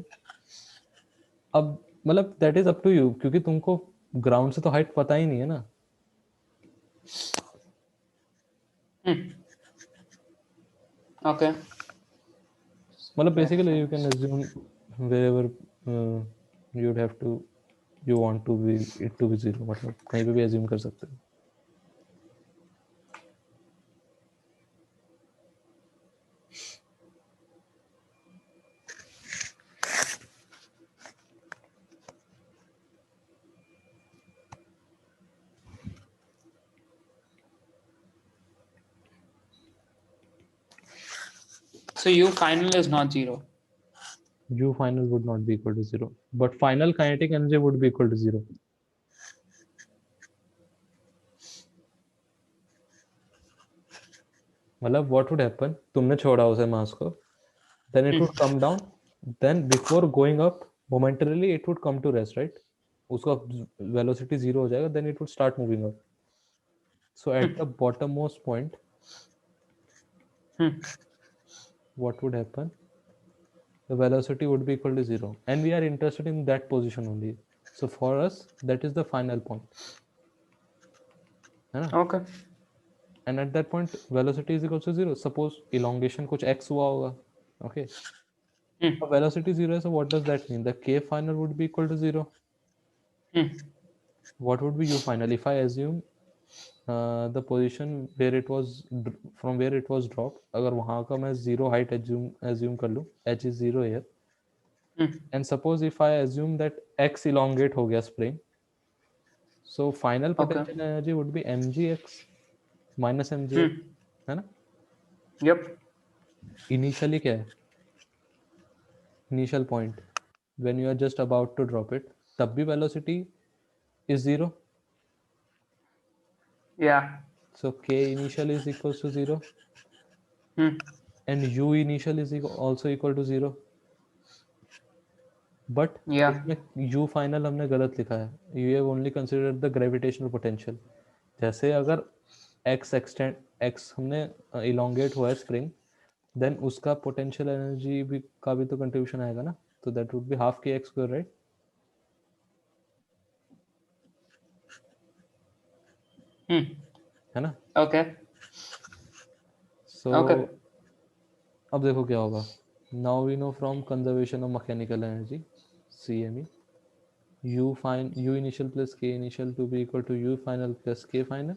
अब मतलब that is up to you, क्योंकि तुमको ground से तो height पता ही नहीं है ना, Okay. मतलब basically you can assume wherever you would have to, you want to be it to be zero, मतलब कहीं पे भी assume कर सकते हो. So U final is not 0. U final would not be equal to zero, but final kinetic energy would be equal to zero. मतलब what would happen, तुमने छोड़ा उसे मास को, then it would come down, then before going up momentarily it would come to rest, right, उसका velocity zero हो जाएगा, then it would start moving up. So at the bottommost point what would happen, the velocity would be equal to zero, and we are interested in that position only, so for us that is the final point, है ना, Okay. and at that point velocity is equal to zero, suppose elongation कुछ x हुआ होगा, okay, so velocity zero, so what does that mean, the k final would be equal to zero. What would be u final if I assume the position where it was from where it was dropped, अगर वहाँ का मैं zero height assume कर लूँ, h is zero here, and suppose if I assume that x elongate हो गया spring, so final potential energy would be mgx minus mgx, है ना. Yep. Initially क्या है, initial point when you are just about to drop it, तब भी velocity is zero, Yeah. so k initial is equals to zero, and u initial is also equal to zero, but Yeah. इसमें u final हमने गलत लिखा है, you have only considered the gravitational potential, जैसे अगर x हमने elongate हुआ है स्प्रिंग, देन उसका पोटेंशियल एनर्जी भी का भी तो कंट्रीब्यूशन आएगा ना, तो दैट वुड बी हाफ के एक्स स्क्वायर, राइट. है ना. Okay. So Okay. अब देखो क्या होगा, now we know from conservation of mechanical energy CME, u initial plus k initial to be equal to u final plus k final.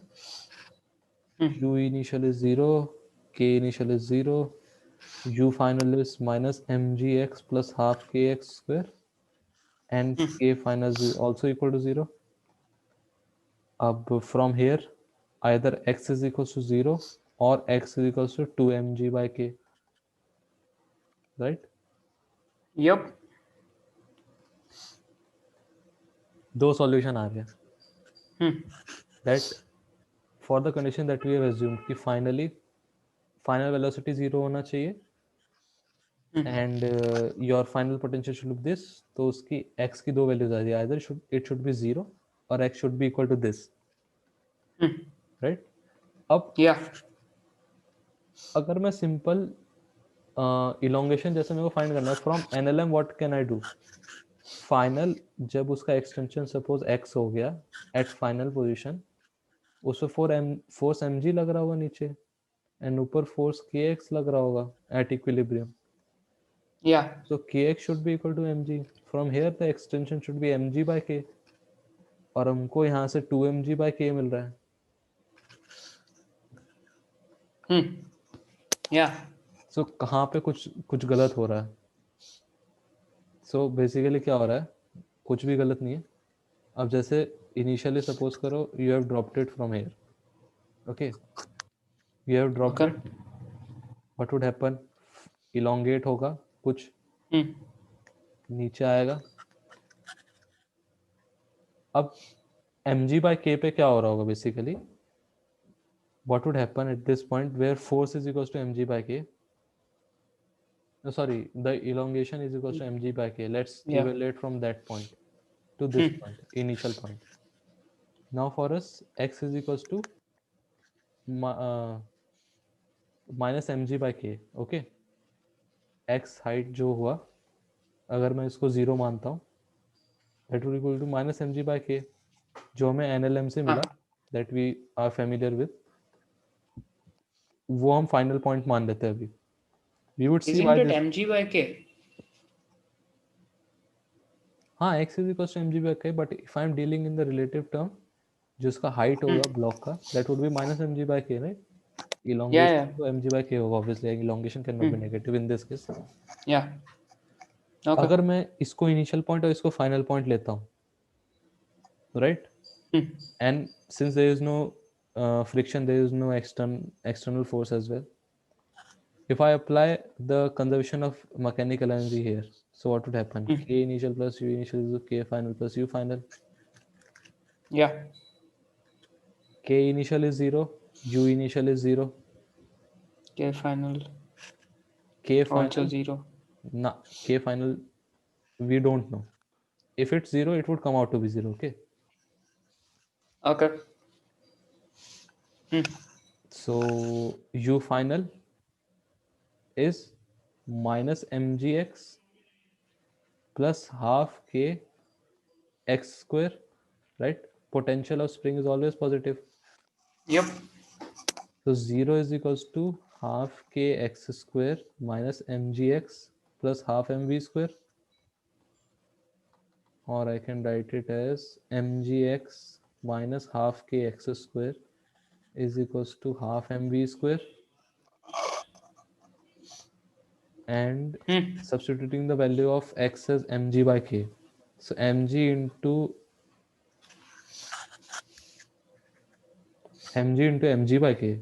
U initial is 0, k initial is 0, u final is minus mgx plus half kx square, and k final is also equal to 0. Up from here either x is equals to 0 or x is equals to 2 mg by k, right. Yep. दो solution आ गया, that for the condition that we have assumed कि finally final velocity 0 होना चाहिए and your final potential should be this, तो उसकी x की दो values आ रही है, either it should be 0 or x should be equal to this, right. अब Yeah. अगर मैं सिंपल इलोंगेशन जैसे मेरे को फाइंड करना है from NLM, what can I do, final जब उसका एक्सटेंशन सपोज x हो गया एट फाइनल पोजीशन, उसमें फोर्स mg लग रहा होगा नीचे, एंड ऊपर फोर्स kx लग रहा होगा at equilibrium, Yeah. So kx should be equal to mg. From here the extension should be mg by k. और हमको यहाँ से 2mg by k मिल रहा है. Yeah. So कहाँ पे कुछ गलत हो रहा है. So basically क्या हो रहा है, कुछ भी गलत नहीं है. अब जैसे इनिशियली सपोज करो you have dropped it from here. Okay, you have dropped Okay. It. What would happen, elongate होगा कुछ, नीचे आएगा. अब mg by k पे क्या हो रहा होगा basically, what would happen at this point where force is equals to mg by k. No, sorry, the elongation is equals to mg by k. Let's Yeah. evaluate from that point to this point, initial point. Now for us x is equals to minus mg by k. Okay, x height जो हुआ, अगर मैं इसको 0 मानता हूँ, that would equal to minus mg by k, जो हमें NLM से मिला, that we are familiar with, वो हम फाइनल पॉइंट मान लेते हैं अभी. We would see Isn't why it this. mg by k? हाँ, x is equals to mg by k, but if I am dealing in the relative term, जो इसका height होगा ब्लॉक का, that would be minus mg by k, right? Yeah, Elongation yeah. तो mg by k होगा obviously. Elongation cannot be negative in this case. Yeah. Okay. अगर मैं इसको initial point और इसको फाइनल पॉइंट लेता हूँ, right? And since there is no friction, there is no external force as well. If I apply the conservation of mechanical energy here, so what would happen? K initial plus u initial is k final plus u final. Yeah. K initial is 0, u initial is 0, K final k also final, 0. nah, k final we don't know. If it's 0, it would come out to be 0. Okay, Okay. so u final is minus mgx plus half k x square, right? Potential of spring is always positive. Yep. So 0 is equals to half k x square minus mgx plus half mv square, or I can write it as mgx minus half k x square is equals to half mv square, and substituting the value of x as mg by k. So mg into mg by k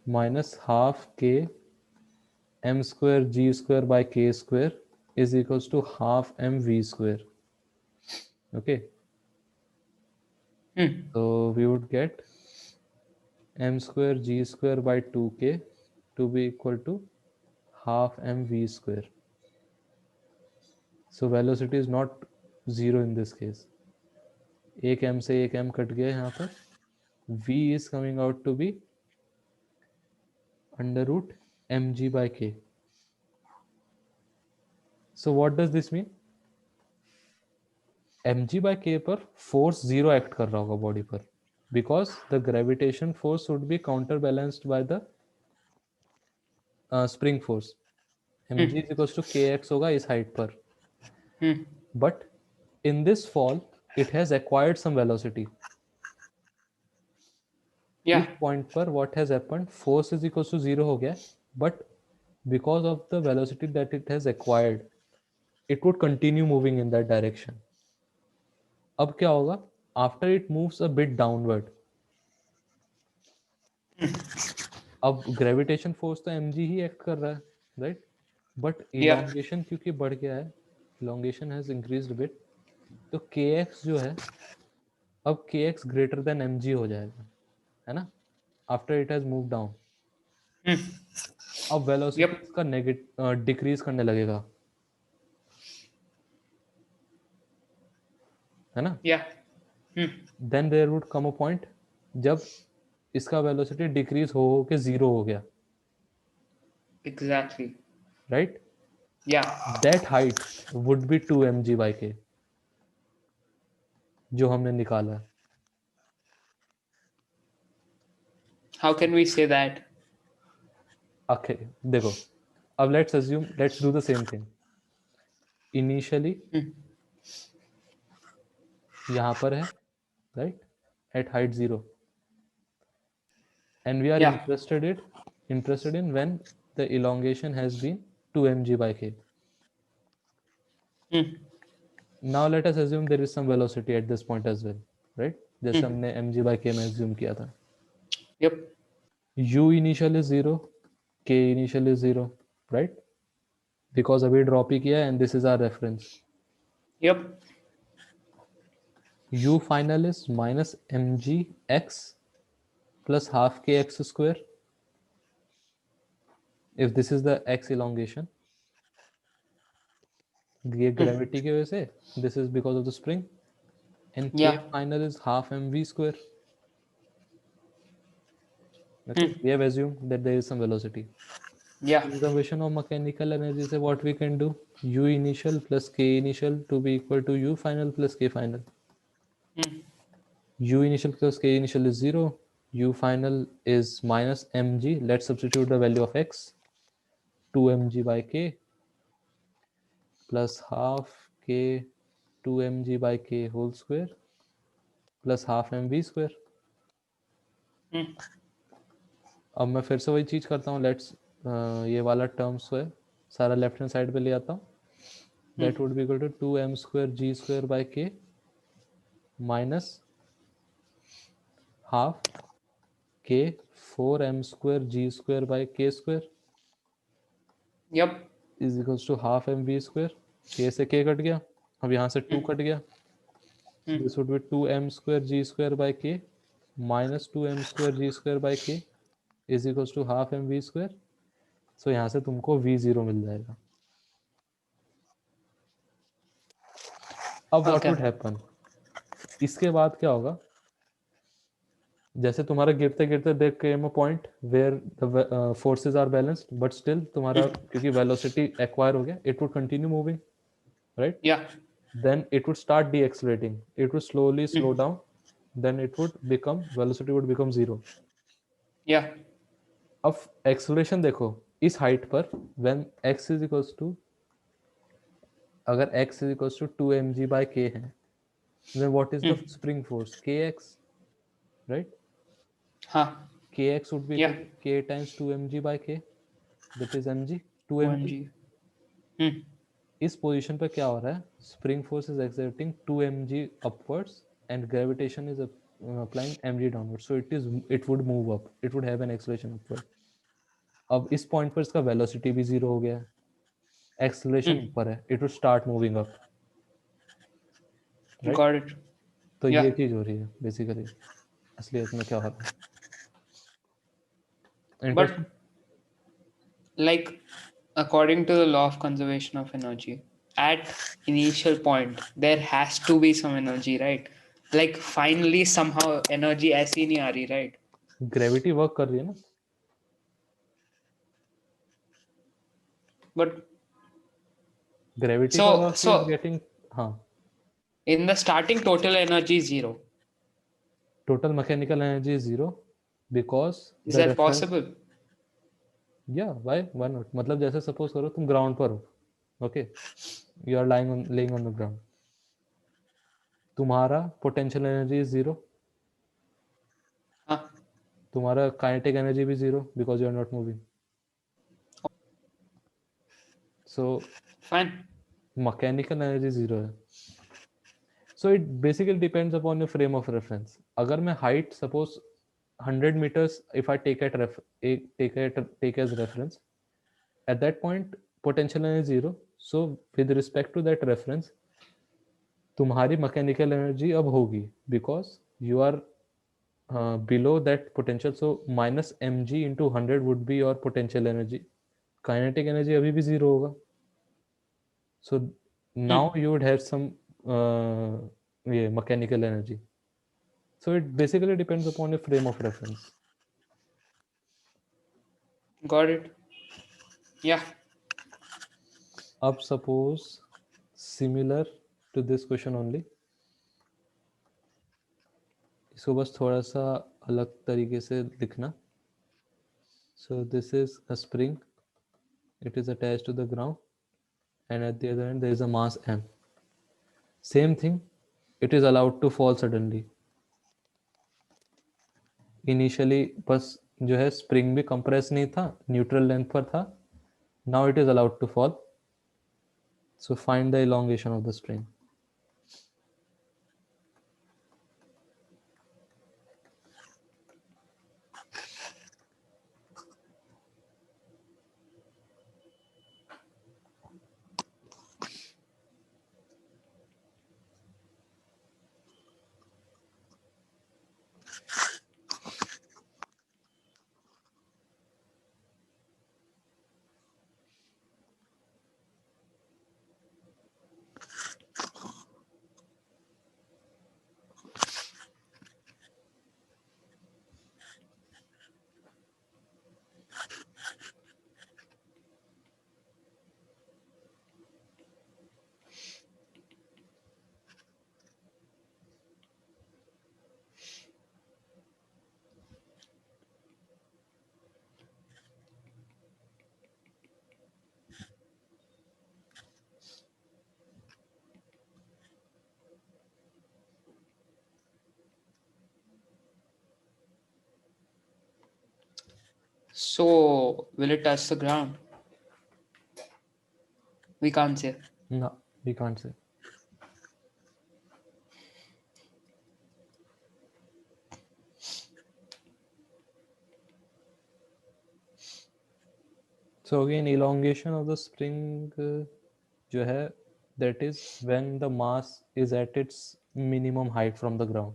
minus half k m square g square by k square is equals to half mv square. Okay, so we would get m square g square by 2k to be equal to half mv square. So velocity is not 0 in this case. एक m से एक m cut गया यहाँ पर. v is coming out to be under root mg by k. So what does this mean? mg by k पर force 0 act कर रहा होगा body पर, because the gravitation force would be counterbalanced by the spring force. mg is equals to kx होगा इस height पर. But in this fall it has acquired some velocity. Yeah. इस point पर what has happened, force is equals to 0 हो गया, but because of the velocity that it has acquired, it would continue moving in that direction. अब क्या होगा, after it moves a bit downward, अब gravitation force तो mg ही act कर रहा है, राइट? बट इलोंगेशन क्योंकि बढ़ गया है, इलोंगेशन हैज इंक्रीज्ड बिट, तो kx जो है अब kx ग्रेटर देन mg हो जाएगा, है ना, after it has move down. अब वेलोसिटी इसका डिक्रीज करने लगेगा, है ना? Then there would come a point जब इसका वेलोसिटी डिक्रीज हो के 0 हो गया. Exactly. Right? Yeah. That height would be 2 mg by k, जो हमने निकाला है. How can we say that? Okay, देखो, अब let's do the same thing. Initially यहाँ पर है, right, at height 0, and we are Yeah. interested in when the elongation has been 2 mg by k. Now let us assume there is some velocity at this point as well, right? जैसे हमने mg by k में assume किया था. Yep. U initial is 0, k initial is 0, right? Because अभी drop ही किया है and this is our reference. Yep. U final is minus mg x plus half kx square, if this is the x elongation. ये gravity की वजह से, this is because of the spring, and k Yeah. final is half mv square. Okay, we have assumed that there is some velocity. Yeah. Conservation of mechanical energy say what we can do, u initial plus k initial to be equal to u final plus k final. U initial plus k initial is 0, u final is minus mg. Let's substitute the value of x, 2 mg by k plus half k 2 mg by k whole square plus half mv square. अब मैं फिर से वही चीज करता हूँ, let's ये वाला टर्म्स है सारा लेफ्ट हैंड साइड पे ले आता हूँ. That would be equal to 2m square g square by k minus half k 4m square g square by k square Yep. is equals to half mv square. k से k cut गया, अब यहाँ से 2 cut गया. So this would be 2m square g square by k minus 2m square g square by k is equals to half mv square. So यहाँ से तुमको v0 मिल जाएगा. अब what Okay. would happen, इसके बाद क्या होगा, जैसे तुम्हारा गिरते गिरते there came a point where the forces are balanced, but still तुम्हारा क्योंकि वेलोसिटी एक्वायर हो गया, it would continue moving, right? Yeah. Then it would start deaccelerating, it would slowly slow down, then it would become, velocity would become 0. Yeah. अब acceleration देखो इस height पर, when x is equals to, अगर x is equals to 2 mg by k है, then what is the spring force, kx, right? Huh. kx would be Yeah. equal to k times 2 mg by k, that is mg, 2 mg. 1G. इस position पर क्या हो रहा है, spring force is exerting 2 mg upwards and gravitation is applying mg downwards, so it would move up, it would have an acceleration upward. अब इस point पर इसका वेलोसिटी भी 0 हो गया है, एक्सेलरेशन ऊपर है, it would start moving up, right? Got it. तो Yeah. ये चीज हो रही है बेसिकली असलियत में क्या हो रहा है. But interesting. like according to the law of conservation of energy, at initial point there has to be some energy, right? Like finally somehow energy ऐसी नहीं आ रही, right? ग्रेविटी वर्क कर रही है ना, But ग्रेविटी का वर्क so इज गेटिंग. हाँ, in the starting total energy is 0. Total mechanical energy is 0 because Is the that reference. possible? या व्हाई नॉट, मतलब जैसे सपोज करो तुम ग्राउंड पर हो, okay, you are laying on the ground, तुम्हारा potential energy is 0, Huh. तुम्हारा kinetic energy भी 0 because you are not moving. So Fine. Mechanical energy 0 है. So it basically depends upon your frame of reference. अगर मैं height suppose 100 meters, if I take as reference, at that point potential energy is 0. So with respect to that reference, तुम्हारी mechanical energy अब होगी because you are below that potential. So minus mg into 100 would be your potential energy. Kinetic energy अभी भी 0 होगा. So now you would have some mechanical energy. So it basically depends upon your frame of reference. Got it. Yeah. अब suppose similar to this question only, इसको बस थोड़ा सा अलग तरीके से लिखना. So this is a spring. It is attached to the ground, and at the other end there is a mass m. Same thing, it is allowed to fall suddenly. Initially बस जो है स्प्रिंग भी compress नहीं था, neutral length पर था. Now it is allowed to fall. So find the elongation of the spring. So, will it touch the ground? We can't say. No, we can't say. So again, elongation of the spring जो है, that is when the mass is at its minimum height from the ground.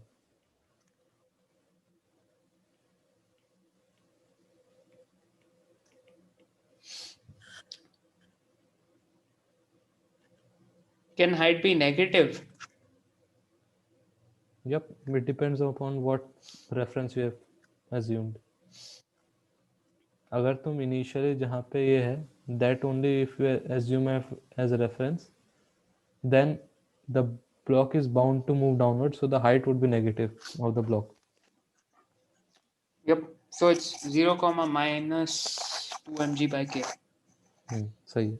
Can height be negative? Yep, it depends upon what reference you have assumed. अगर तुम initially जहाँ पे ये है, that only if you assume as a reference, then the block is bound to move downward, so the height would be negative of the block. Yep. So it's 0 comma minus 2 mg by k. सही है.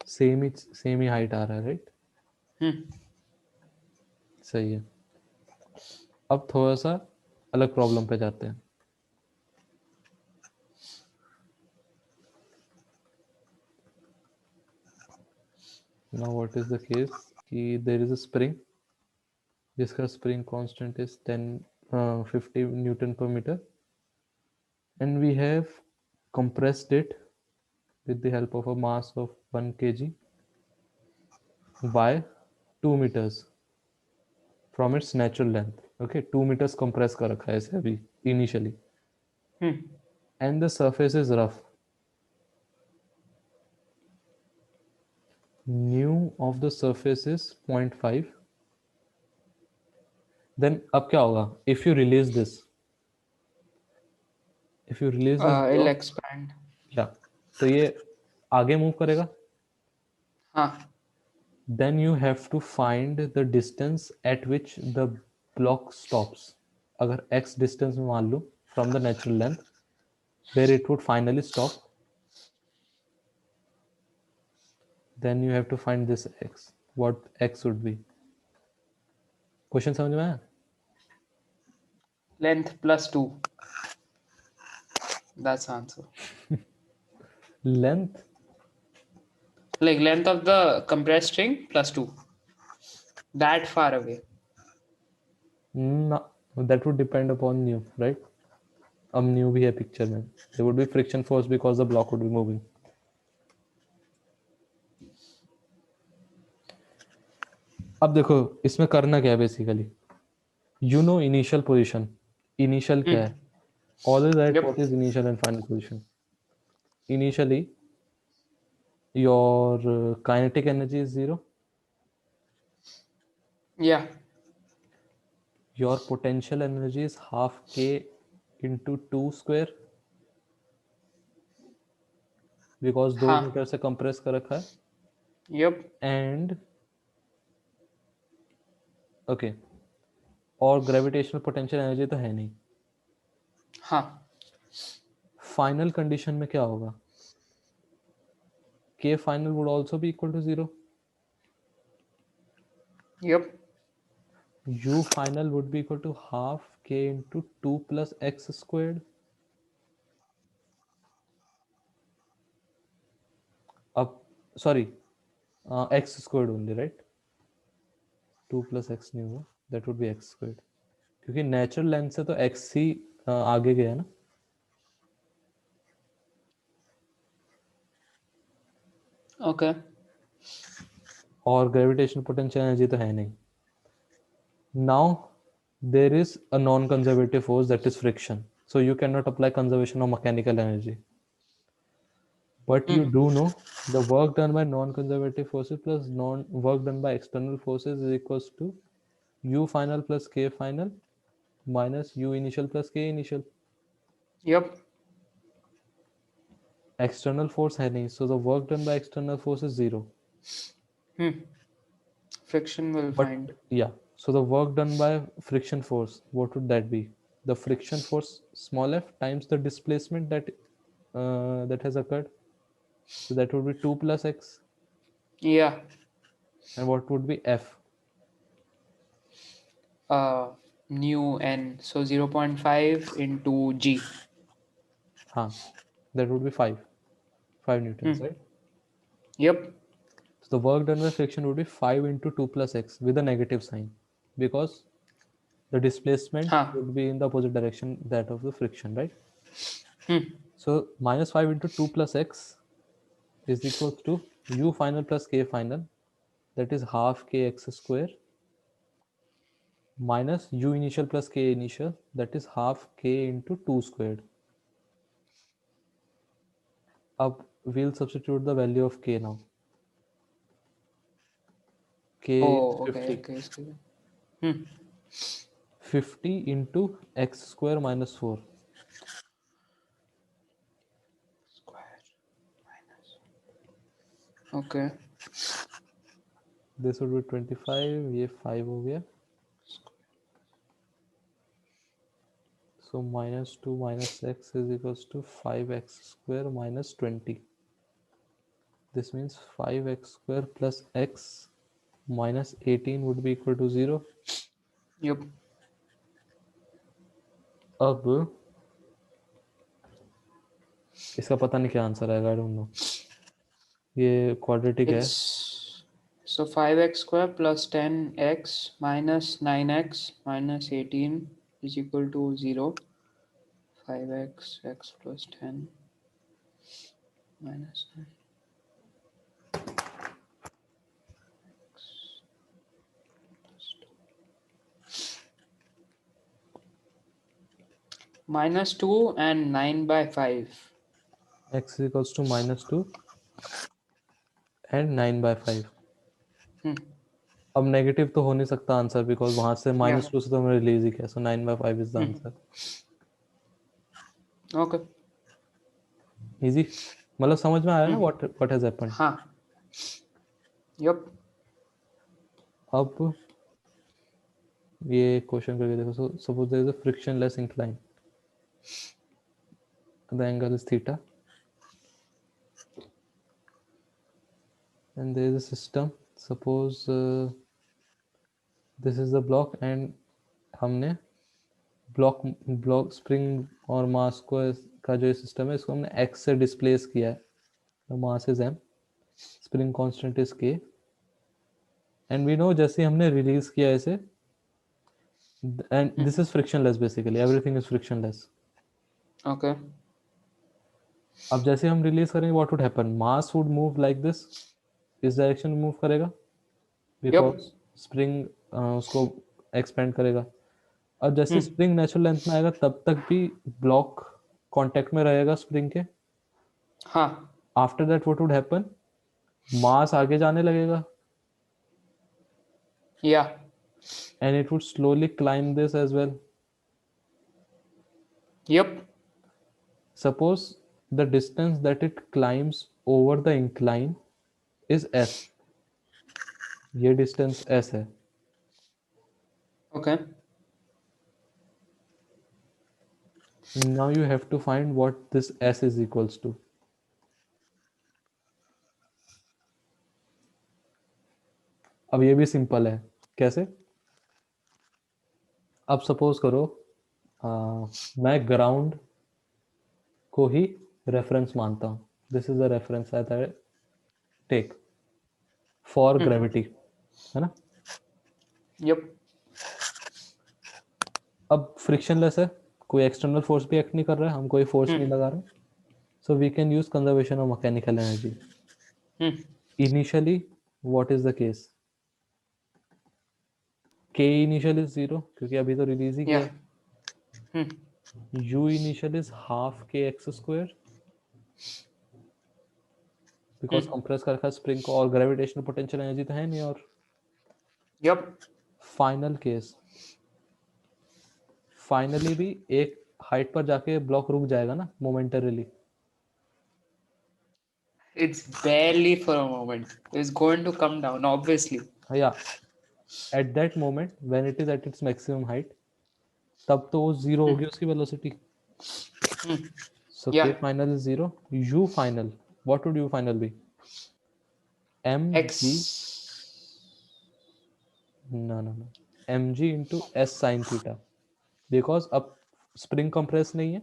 Same ही height आ रहा है, right? सही है. अब थोड़ा सा अलग प्रॉब्लम पे जाते हैं. Now what is the case कि there is a spring जिसका spring constant is 50 Newton per meter, and we have compressed it with the help of a mass of 1 kg by 2 meters from its natural length. Okay, 2 meters compress कर रखा है इसे अभी initially, and the surface is rough. Nu of the surface is 0.5. Then अब क्या होगा? If you release this It'll block, expand. yeah, तो ये आगे मूव करेगा. हाँ. Then you have to find the distance at which the block stops. अगर x distance में मान लो from the natural length where it would finally stop, then you have to find this x. What x would be? Question समझ में आया? Length plus 2. That's the answer. Length? Like length of the compressed string plus 2. That far away. No, that would depend upon nu, right? अब nu भी है picture में. There would be friction force because the block would be moving. अब देखो इसमें करना क्या है basically. You know initial position. Initial क्या है? Always write Yep. what is initial and final position. Initially, your kinetic energy is 0. Yeah. Your potential energy is half k into 2 square because 2 हाँ. Metre से compress कर रखा है. Yep. And okay, और gravitational potential energy तो है नहीं. हाँ. फाइनल कंडीशन में क्या होगा? K final would also be equal to 0. Yep. U final would be equal to half K into 2 plus X squared. Up, sorry, X squared only, right? 2 plus X नहीं होगा, that would be X squared. क्योंकि natural length से तो X ही आगे गया ना. Okay. और gravitational potential energy तो है नहीं. Now there is a non-conservative force, that is friction. So you cannot apply conservation of mechanical energy. But you do know the work done by non-conservative forces plus work done by external forces is equals to U final plus K final minus U initial plus K initial. Yep. External force है नहीं, so the work done by external force is 0. Friction will But find. yeah, so the work done by friction force, what would that be? The friction force small f times the displacement that has occurred. So that would be 2 plus x. Yeah. And what would be f? Nu n. So 0.5 into G. That would be 5 newtons, right? Yep. So the work done by friction would be 5 into 2 plus x with a negative sign, because the displacement would be in the opposite direction that of the friction, right? So minus 5 into 2 plus x is equals to U final plus K final, that is half kx square, minus U initial plus K initial, that is half k into 2 squared. Up we'll substitute the value of k now. K is 50. Okay. 50 into x square minus 4. Okay. This would be 25, ये 5 हो गया. So minus 2 minus x is equals to 5x square minus 20. This means 5x square plus x minus 18 would be equal to 0. Yep. अब इसका पता नहीं क्या answer आएगा, I don't know. ये क्वाड्रेटिक है. So 5x square plus 10x minus 9x minus 18 is equal to 0. 5x x plus 10 minus 9. Minus 2 and 9 by 5. X is equals to minus 2 and 9 by 5. अब negative तो हो नहीं सकता answer, because वहां से minus 2 से तो हमने रिलीज ही किया. सो 9 by 5 is the answer. Okay. Easy, मतलब समझ में आया ना what has happened. हाँ. Yep. अब ये क्वेश्चन करके देखो. So suppose there is a frictionless incline, the angle is theta, and there is a system. Suppose this is the block and हमने ब्लॉक स्प्रिंग और मास को का जो सिस्टम है इसको हमने x से डिस्प्लेस किया है. the mass is m, spring constant is k, and we know जैसे हमने रिलीज किया इसे, and this is frictionless, basically everything is frictionless. Okay. अब जैसे हम रिलीज करेंगे what would happen? mass would move like this, इस डायरेक्शन में मूव करेगा, बिकॉज स्प्रिंग उसको एक्सपेंड करेगा. अब जैसे स्प्रिंग नेचुरल लेंथ में आएगा तब तक भी ब्लॉक कांटेक्ट में रहेगा स्प्रिंग के. हाँ. After that what would happen? Mass आगे जाने लगेगा. Yeah. And it would slowly climb this as well. Yep. Suppose the distance that it climbs over the incline is s. ये distance s है. Okay. Now you have to find what this S is equals to. अब ये भी simple है. कैसे? अब suppose करो मैं ग्राउंड को ही रेफरेंस मानता हूँ. This is the reference that I take for gravity, है ना? Yep. अब फ्रिक्शनलेस है, कोई एक्सटर्नल फोर्स भी एक्ट नहीं कर रहा है, हम कोई फोर्स नहीं लगा रहे, so we can use conservation of mechanical energy. Initially what is the case? K initial is 0 क्योंकि अभी तो रिलीज ही किया. Yeah. U initial is half के एक्स स्क्वायर बिकॉज कंप्रेस कर रखा है स्प्रिंग को, और ग्रेविटेशनल पोटेंशियल एनर्जी तो है नहीं. और Yep. फाइनल केस, फाइनली भी एक हाइट पर जाके ब्लॉक रुक जाएगा ना momentarily. It's barely for a moment. It's going to come down, obviously. या at that moment when it is at its maximum height, तब तो वो 0 होगी उसकी velocity. So K Yeah. Final is 0. U final, what would you final be? M G, X. no, M G into S sine theta, because अब spring compress नहीं है.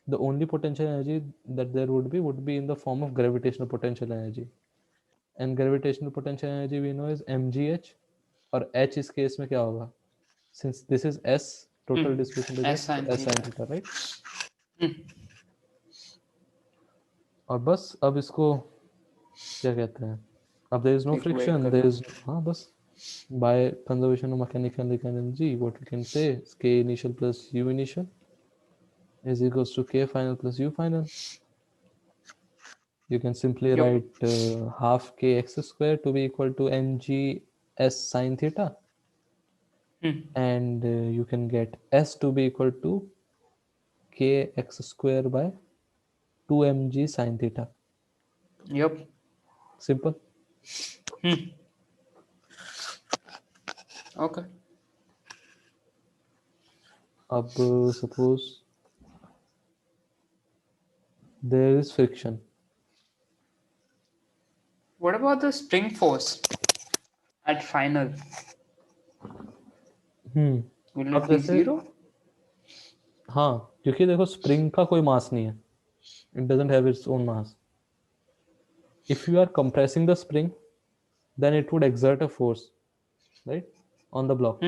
The only potential energy that there would be in the form of gravitational potential energy, and gravitational potential energy we know is mgh, और h इस case में क्या होगा? Since this is s total displacement is S s, sin so s sin theta. theta, right? और बस अब इसको क्या कहते हैं? अब there is no एक wait friction, करना. there is, हाँ बस by conservation of mechanical energy what we can say is k initial plus u initial is equals to k final plus u final. You can simply Yep. write half kx square to be equal to mg s sin theta, and you can get s to be equal to kx square by 2mg sin theta. Yep. Simple. Okay. अब suppose there is friction. What about the spring force at final? Will अब it be जैसे 0? हाँ, क्योंकि देखो spring का कोई मास नहीं है, it doesn't have its own mass. If you are compressing the spring, then it would exert a force, right, on the block.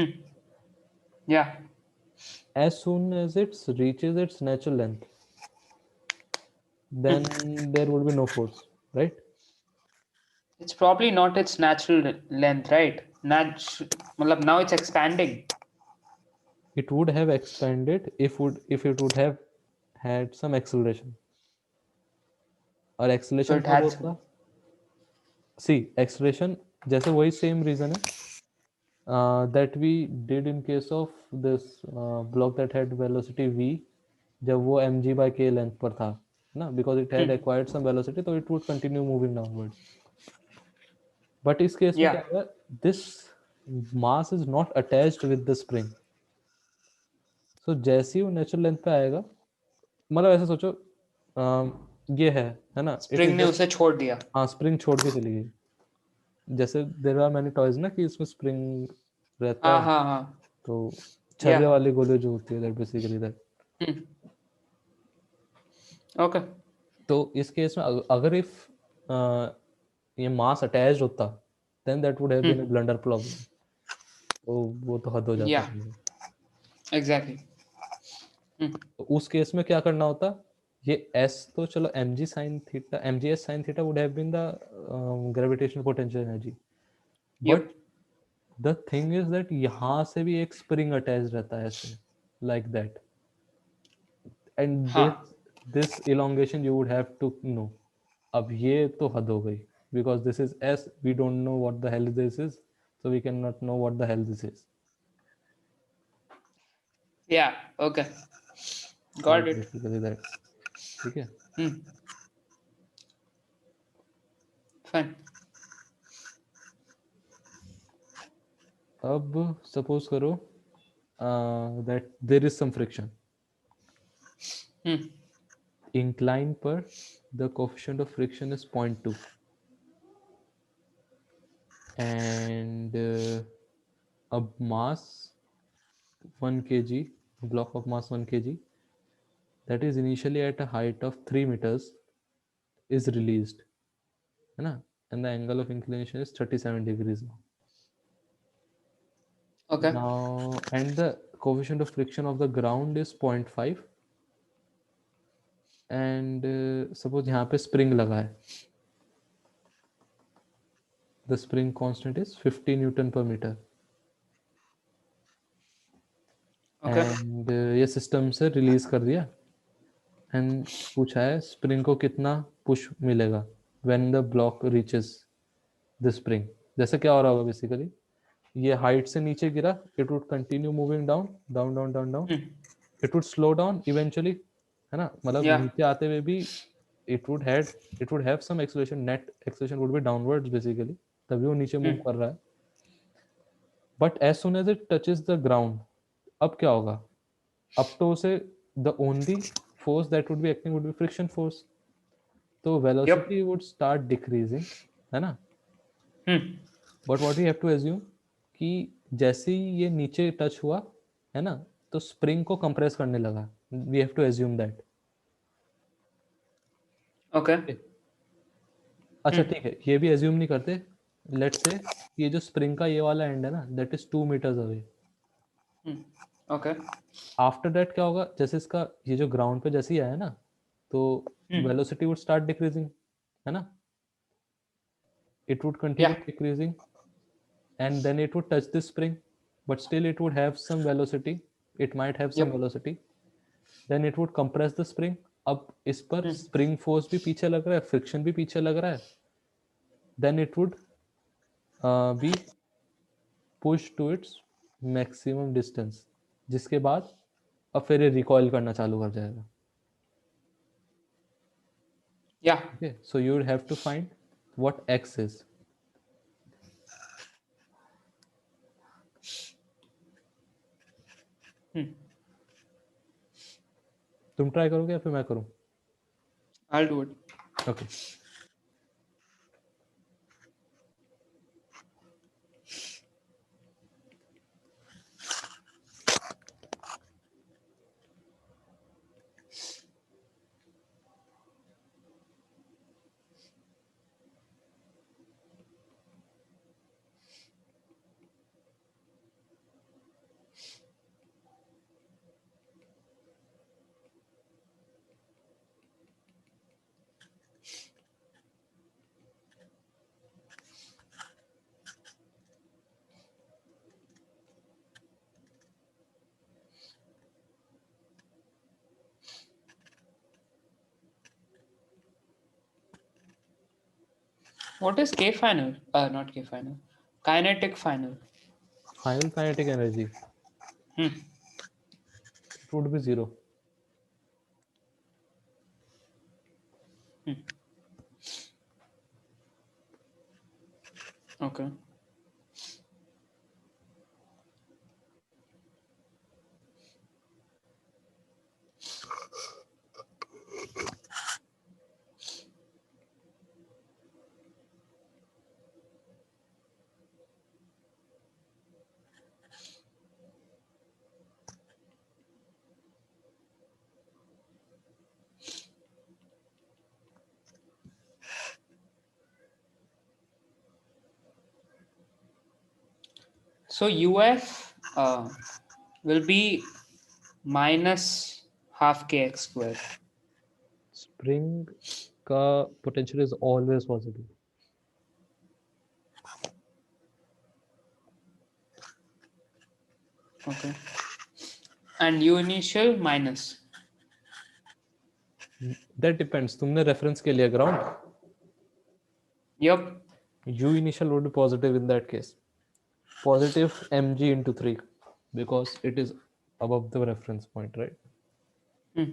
Yeah. As soon as it reaches its natural length, then there would be no force, right? It's probably not its natural length, right? Now it's expanding. It would have expanded if it would have had some acceleration. और So acceleration it कब had होता? See, acceleration जैसे वही same reason है that we did in case of this block that had velocity v, जब वो mg by k length पर था ना, because it had acquired some velocity, so it would continue moving downwards. But इस case में क्या Yeah. होगा? This mass is not attached with the spring. So जैसे ही वो नेचुरल लेंथ पे आएगा, मतलब ऐसे सोचो ये है ना, इट Spring इज ने जस्ट, उसे छोड़ दिया. हाँ स्प्रिंग छोड़ के चली गई. जैसे देयर आर मेनी टॉयज ना कि इसमें स्प्रिंग रहता है, हाँ. तो छर्रे Yeah. वाली गोली जो होती है दैट बेसिकली दैट. Okay. तो इस केस में अगर इफ ये मास अटैच्ड होता, then that would have been a blunder problem. तो वो तो हद हो जाता Yeah. है. Exactly. तो उस केस में क्या करना होता? ये s तो चलो mg sin theta, mgs sin theta would have been the gravitational potential energy, Yep. but the thing is that यहाँ से भी एक spring attached रहता है ऐसे, like that, and हाँ. this elongation you would have to know. अब ये तो हद हो गई, because this is s, we don't know what the hell this is, so we cannot know what the hell this is. Yeah. Okay. Got So it. basically that. ठीक है. Fine. अब suppose करो that there is some friction. Hmm. incline पर the coefficient of friction is 0.2 and a mass 1 kg, block of mass 1 kg that is initially at a height of 3 meters is released, है ना, and the angle of inclination is 37 degrees now. Okay. Now, and the coefficient of friction of the ground is 0.5 and suppose यहाँ पे spring लगा है, the spring constant is 50 Newton per meter Okay. and ये system से release कर दिया and पूछा है स्प्रिंग को कितना पुश मिलेगा when the block reaches the spring. जैसे क्या हो रहा होगा बेसिकली, ये हाइट से नीचे गिरा, it would continue moving down down down down down, Hmm. It would slow down eventually, है ना, मतलब Yeah. नीचे आते हुए भी it would have some acceleration, net acceleration would be downwards basically, तभी वो नीचे मूव Hmm. कर रहा है। But as soon as it touches the ground, अब क्या होगा, अब तो उसे the only force that would be acting would be friction force, तो Yep. velocity would start decreasing, है ना। Hmm. But what we have to assume कि जैसे ही ये नीचे टच हुआ, है ना, तो स्प्रिंग को कंप्रेस करने लगा, we have to assume that. Okay. अच्छा Hmm. ठीक है, ये भी एज्यूम नहीं करते, लेट्स से ये जो स्प्रिंग का ये वाला एंड है ना, that is 2 meters away. Hmm. Okay. After that क्या होगा, जैसे इसका ये जो ग्राउंड पे जैसे ही आया ना, तो Hmm. Velocity would start decreasing, है ना, it would continue Yeah. decreasing and then it would touch the spring, but still it would have some velocity, it might have some Yep. velocity, then it would compress the spring। अब इस पर Hmm. Spring force भी पीछे लग रहा है, friction भी पीछे लग रहा है, then it would be pushed to its maximum distance, जिसके बाद अब फिर ये रिकॉइल करना चालू कर जाएगा। Yeah. okay, so you would have to find what x is। Hmm. तुम ट्राई करोगे या फिर मैं करूं? I'll do it. Okay What is K final? Not K final. Kinetic final. Final kinetic energy Hmm. It would be zero. Okay. So UF will be minus half kx square. Spring का potential is always positive. Okay. And U initial minus. That depends, तुमने reference के लिए ground, Yep. u initial would be positive in that case, positive mg into 3 because it is above the reference point, right? Hmm.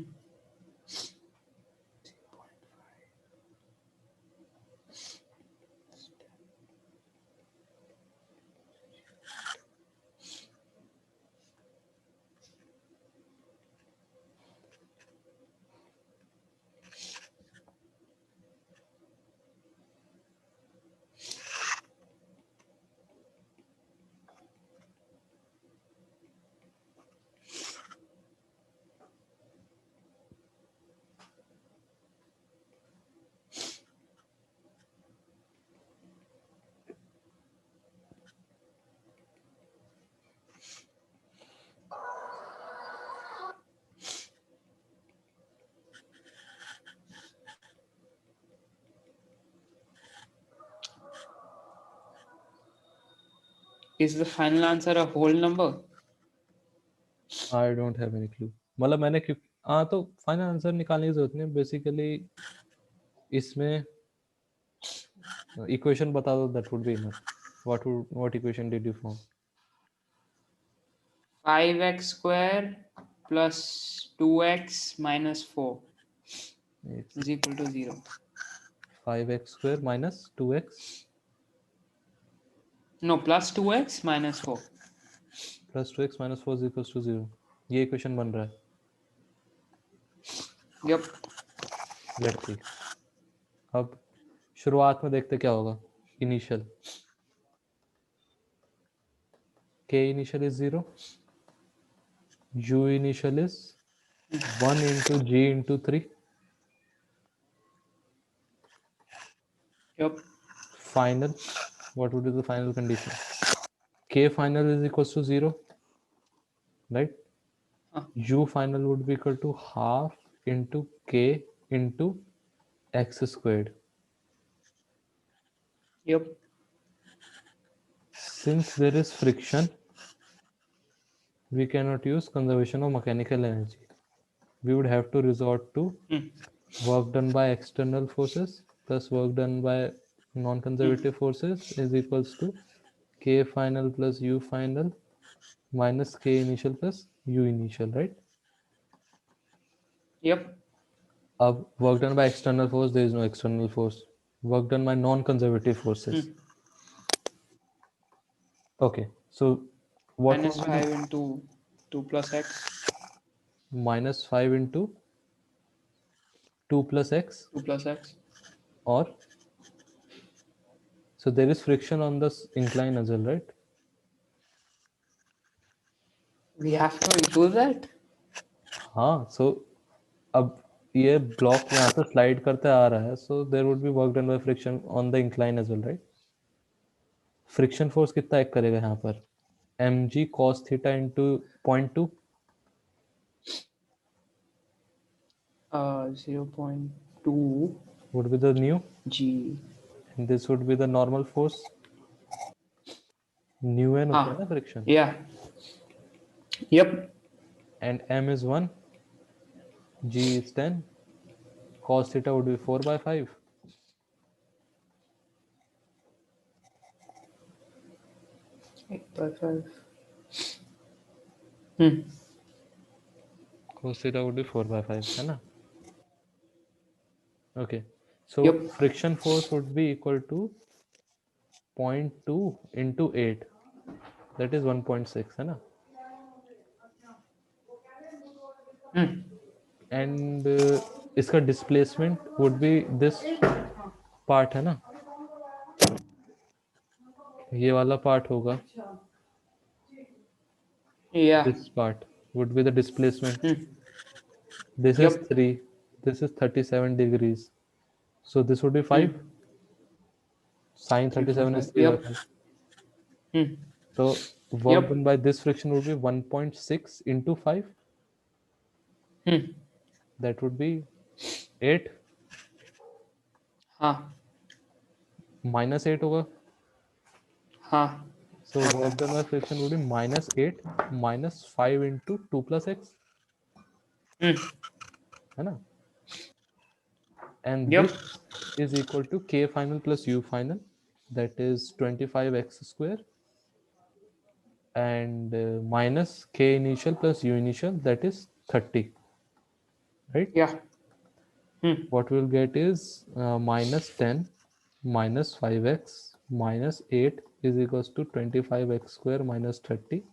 Is the final answer a whole number? I don't have any clue. मतलब मैंने क्यों, हाँ तो final answer निकालने की जरूरत नहीं. Basically इसमें इक्वेशन बता दो, that would be enough. What equation did you form? 5x square plus 2x minus 4 is equal to 0. 5x square minus 2x No, plus 2x minus 4. plus 2x minus 4 is equals to 0. ये equation बन रहा है. Yep. Let's see. अब शुरुआत में देखते क्या होगा. Initial k initial is 0, u initial is 1 into g into 3. Yep. Final, what would be the final condition? K final is equals to 0, right? U final would be equal to half into k into x squared. Yep. Since there is friction, we cannot use conservation of mechanical energy. We would have to resort to work done by external forces plus work done by non-conservative forces is equals to k final plus u final minus k initial plus u initial, right? Yep. अब work done by external force, there is no external force. Work done by non-conservative forces. Okay, so what Minus would be 5 into 2 plus x. minus 5 into 2 plus x 2 plus x. or so there is friction on this incline as well, right? We have to include that? हाँ, so अब ये block यहाँ पे slide करते आ रहा है, so there would be work done by friction on the incline as well, right? Friction force कितना act करेगा यहाँ पर? mg cos theta into 0.2 0.2 would be the nu, g. and this would be the normal force. Nu n होता है ना friction, Yeah. Yep. and m is 1, g is 10, cos theta would be 4 by 5. 8 by 5. Cos theta would be 4 by 5, है ना? Okay, so Yep. friction force would be equal to 0.2 into 8, that is 1.6, है ना? And इसका displacement would be this part, है ना? ये वाला part होगा. Yeah. This part would be the displacement. This Yep. is 3, this is 37 degrees, so this would be 5. Sine 37 is 3 by Yep. 5. So work Yep. done by this friction would be 1.6 into 5. That would be 8. हाँ. Minus 8 होगा. हाँ. So work done by friction would be minus 8 minus 5 into 2 plus x. है ना? And Yep. this is equal to k final plus u final, that is 25x square, and minus k initial plus u initial, that is 30, right? Yeah. What we'll get is minus 10 minus 5x minus 8 is equals to 25x square minus 30.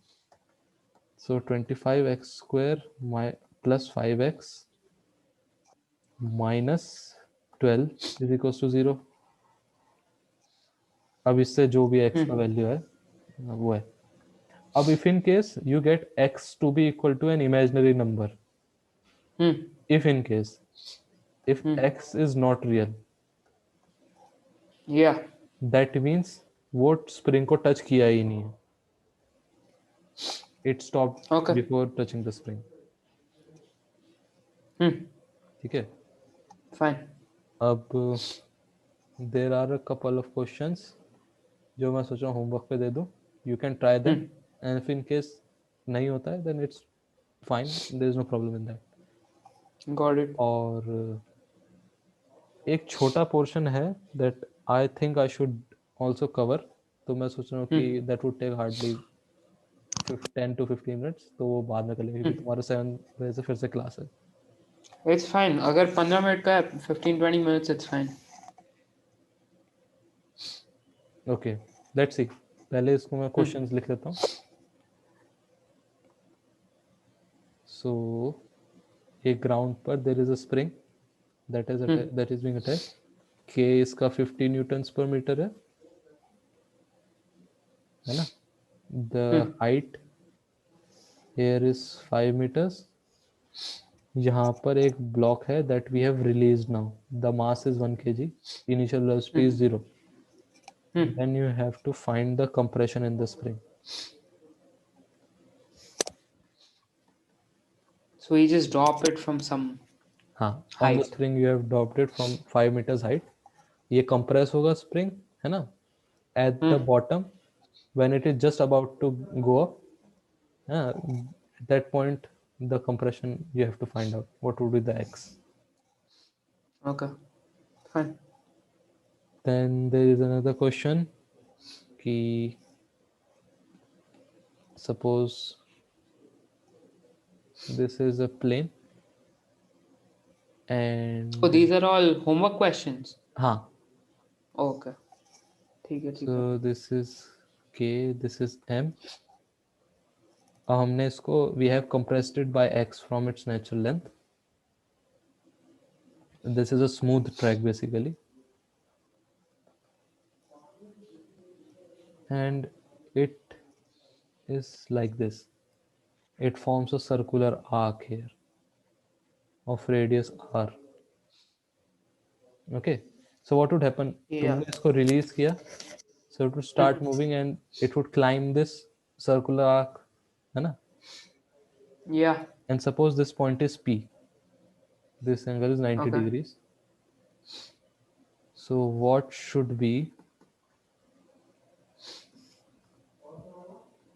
So 25x square plus 5x minus 12 is equals to 0. अब इससे जो भी x का value है वो है. अब if in case you get x to be equal to an imaginary number, if in case if x is not real, Yeah. that means वो स्प्रिंग को टच किया ही नहीं है. It stopped Okay. before touching the spring. ठीक है. Fine. अब there are a couple of questions जो मैं सोच रहा हूँ होमवर्क पे दे दूँ. You can try them, and if in case नहीं होता है, then it's fine. There is no problem in that. Got it. और एक छोटा पोर्शन है that I think I should also cover. तो मैं सोच रहा हूँ कि that would take hardly 10 to 15 minutes. तो वो बाद में कर लेंगे क्योंकि तुम्हारा 7 बजे से फिर से क्लास है. It's fine. अगर 15 मिनट का है 15-20 minutes, it's fine. Okay, let's see. पहले इसको मैं क्वेश्चंस लिख लेता हूँ. So एक ग्राउंड पर there is a spring that is being attached. K इसका 50 न्यूटन्स पर मीटर है ना? The height here is 5 meters. यहाँ पर एक ब्लॉक है that we have released now. The mass is 1 kg. Initial velocity is 0. Then you have to find the compression in the spring. So we just drop it from some. हाँ, on the height. spring you have dropped it from 5 meters height. ये compress होगा spring है ना? At the bottom, when it is just about to go up, at that point the compression you have to find out what would be the x. Okay, fine. Then there is another question कि suppose this is a plane and So these are all homework questions. हाँ, Okay. ठीक है. so this is k, this is m. अब हमने इसको we have compressed it by x from its natural length. This is a smooth track basically, and it is like this. It forms a circular arc here of radius r. Okay, so what would happen? तुमने इसको release किया, so it would start moving and it would climb this circular arc, है ना? Yeah. And suppose this point is P. This angle is 90 degrees. So what should be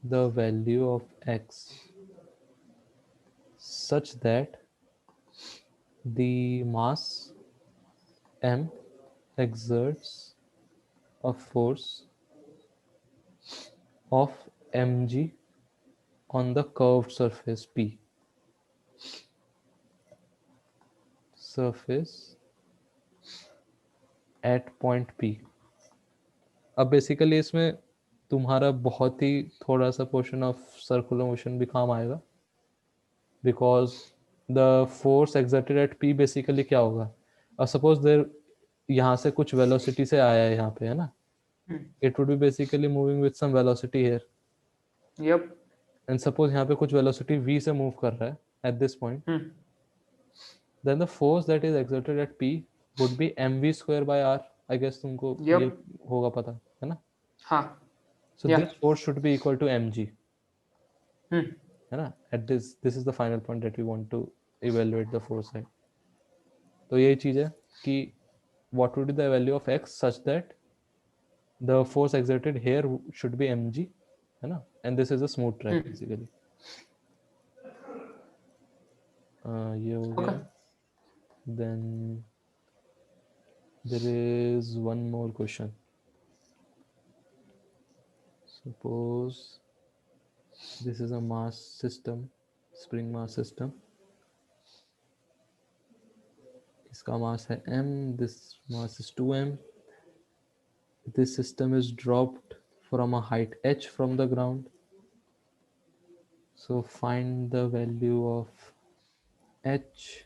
the value of x such that the mass m exerts a force of mg on the curved surface P? Surface at point P. अब basically इसमें तुम्हारा बहुत ही थोड़ा सा portion of circular motion भी काम आएगा, because the force exerted at P basically क्या होगा? अब सपोज देर यहाँ से कुछ वेलोसिटी से आया है यहाँ पे, है ना? It would be basically moving with some velocity here. Yep. And suppose यहाँ पे कुछ वेलोसिटी v से मूव कर रहा है at this point, then the force that is exerted at p would be mv square by r. I guess तुमको ये होगा पता, है ना? हाँ. So this force should be equal to mg. है ना? At this is the final point that we want to evaluate the force at. तो यही चीज है कि what would be the value of x such that the force exerted here should be mg, है ना? And this is a smooth track basically. ये हो गया. Then there is one more question. Suppose this is a mass system, spring mass system. इसका mass है m, this mass is 2m. This system is dropped from a height h from the ground. So find the value of h.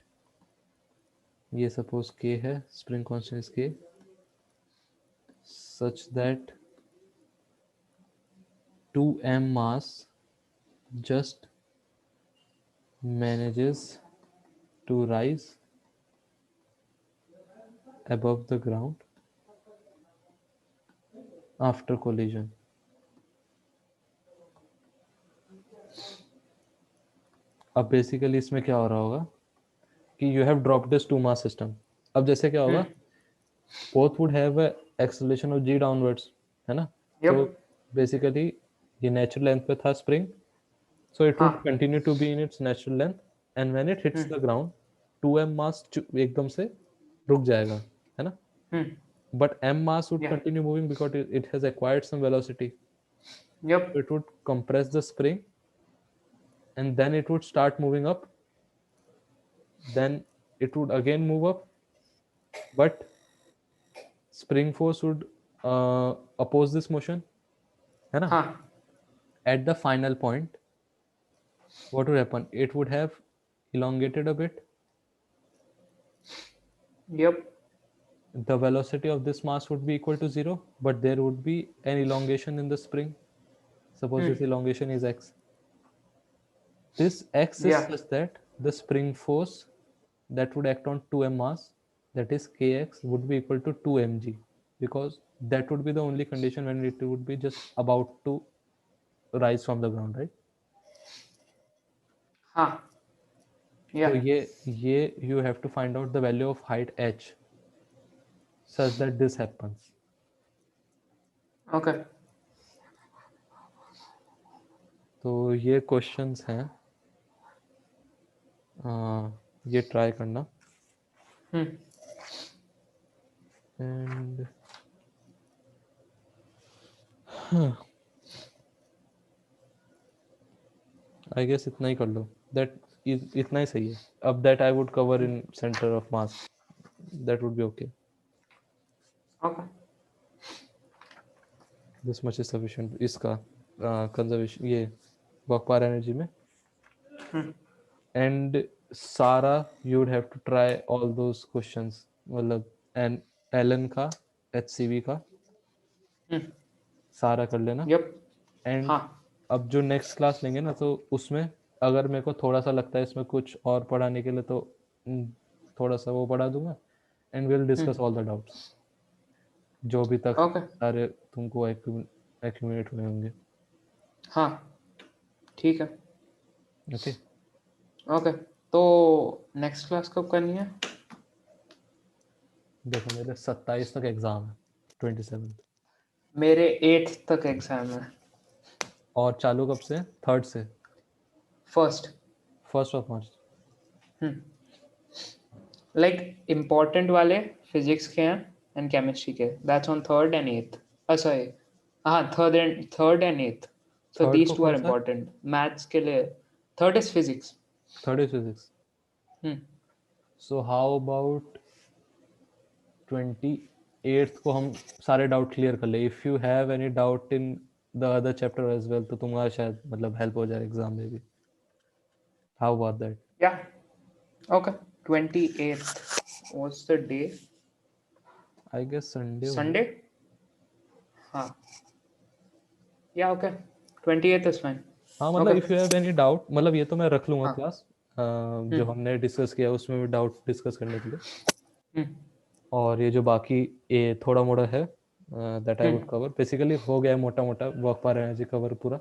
ये suppose k है, spring constant is k, such that 2m mass just manages to rise above the ground after collision. अब basically इसमें क्या हो रहा होगा कि you have dropped this two mass system. अब जैसे क्या होगा, both would have a acceleration of g downwards, है ना? Yep. So basically ये natural length पे था spring, so it would हाँ continue to be in its natural length, and when it hits the ground 2m mass एकदम से रुक जाएगा, है ना? But m mass would yeah continue moving because it has acquired some velocity. yep So it would compress the spring, and then it would start moving up. Then it would again move up, but spring force would oppose this motion, है ना? हाँ At the final point, what would happen? It would have elongated a bit. yep The velocity of this mass would be equal to 0, but there would be an elongation in the spring. Suppose this elongation is x. This x is yeah such that the spring force that would act on 2m mass, that is kx, would be equal to 2mg, because that would be the only condition when it would be just about to rise from the ground, right? हाँ So yeah ये you have to find out the value of height h such that this happens. okay तो ये questions हैं, ये try करना. And I guess इतना ही कर लो. That इतना ही सही है. अब that I would cover in centre of mass. That would be okay. okay this much is sufficient. इसका कंजर्वेशन, ये वर्क पावर एनर्जी में. एंड सारा you would have to try all those questions, मतलब and Allen का, HCV का सारा कर लेना. yep एंड हाँ अब जो नेक्स्ट क्लास लेंगे ना, तो उसमें अगर मेरे को थोड़ा सा लगता है इसमें कुछ और पढ़ाने के लिए, तो थोड़ा सा वो पढ़ा दूंगा. And will discuss all the doubts जो अभी तक okay सारे तुमको एक्यूमुलेट हुए होंगे. हाँ ठीक है ओके. ओके तो नेक्स्ट क्लास कब करनी है? देखो मेरे 27 तक एग्जाम है, 27. मेरे 8th तक एग्जाम है. और चालू कब से? 3rd से. First 1st of March. Like important वाले फिजिक्स के हैं एंड केमिस्ट्री के. That's on 3rd and 8th. Sorry हाँ 3rd and 8th. So Third these को two are कौन सा? important. मैथ्स के लिए 3rd is physics. 3rd is physics. So how about 28th को हम सारे डाउट क्लियर कर ले. If you have any doubt in the other chapter as well, तो तुम्हारा शायद मतलब हेल्प हो जाए एग्जाम में भी. How about that? Yeah. Okay. 28th. What's the day? I guess Sunday. Sunday? हाँ. Yeah, okay. 28th is fine. हाँ मतलब if you have any doubt, मतलब ये तो मैं रख लूंगा हाँ. क्लास जो हमने डिस्कस किया उसमें भी डाउट डिस्कस करने के लिए. और ये जो बाकी ये थोड़ा मोड़ा है that I would cover. Basically हो गया मोटा मोटा वर्क पावर एनर्जी कवर पूरा.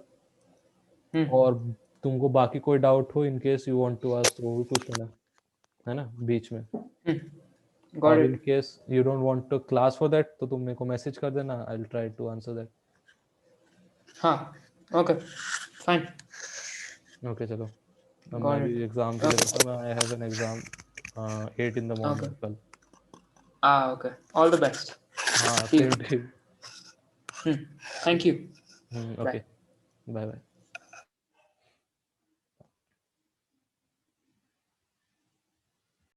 और तुमको बाकी कोई डाउट हो in case you want to ask, तो वो भी पूछ लेना, है ना, बीच में. Got और in it. Case you don't want to class for that, तो तुम मेरे को मैसेज कर देना. I will try to answer that. हाँ. Okay. Fine. ओके चलो. अब Got मैं it. भी एग्जाम के लिए जाता हूँ. I have an exam 8 in the morning Okay. कल. Okay. All the best. हाँ See you. Same too. Thank you. Okay. Bye bye.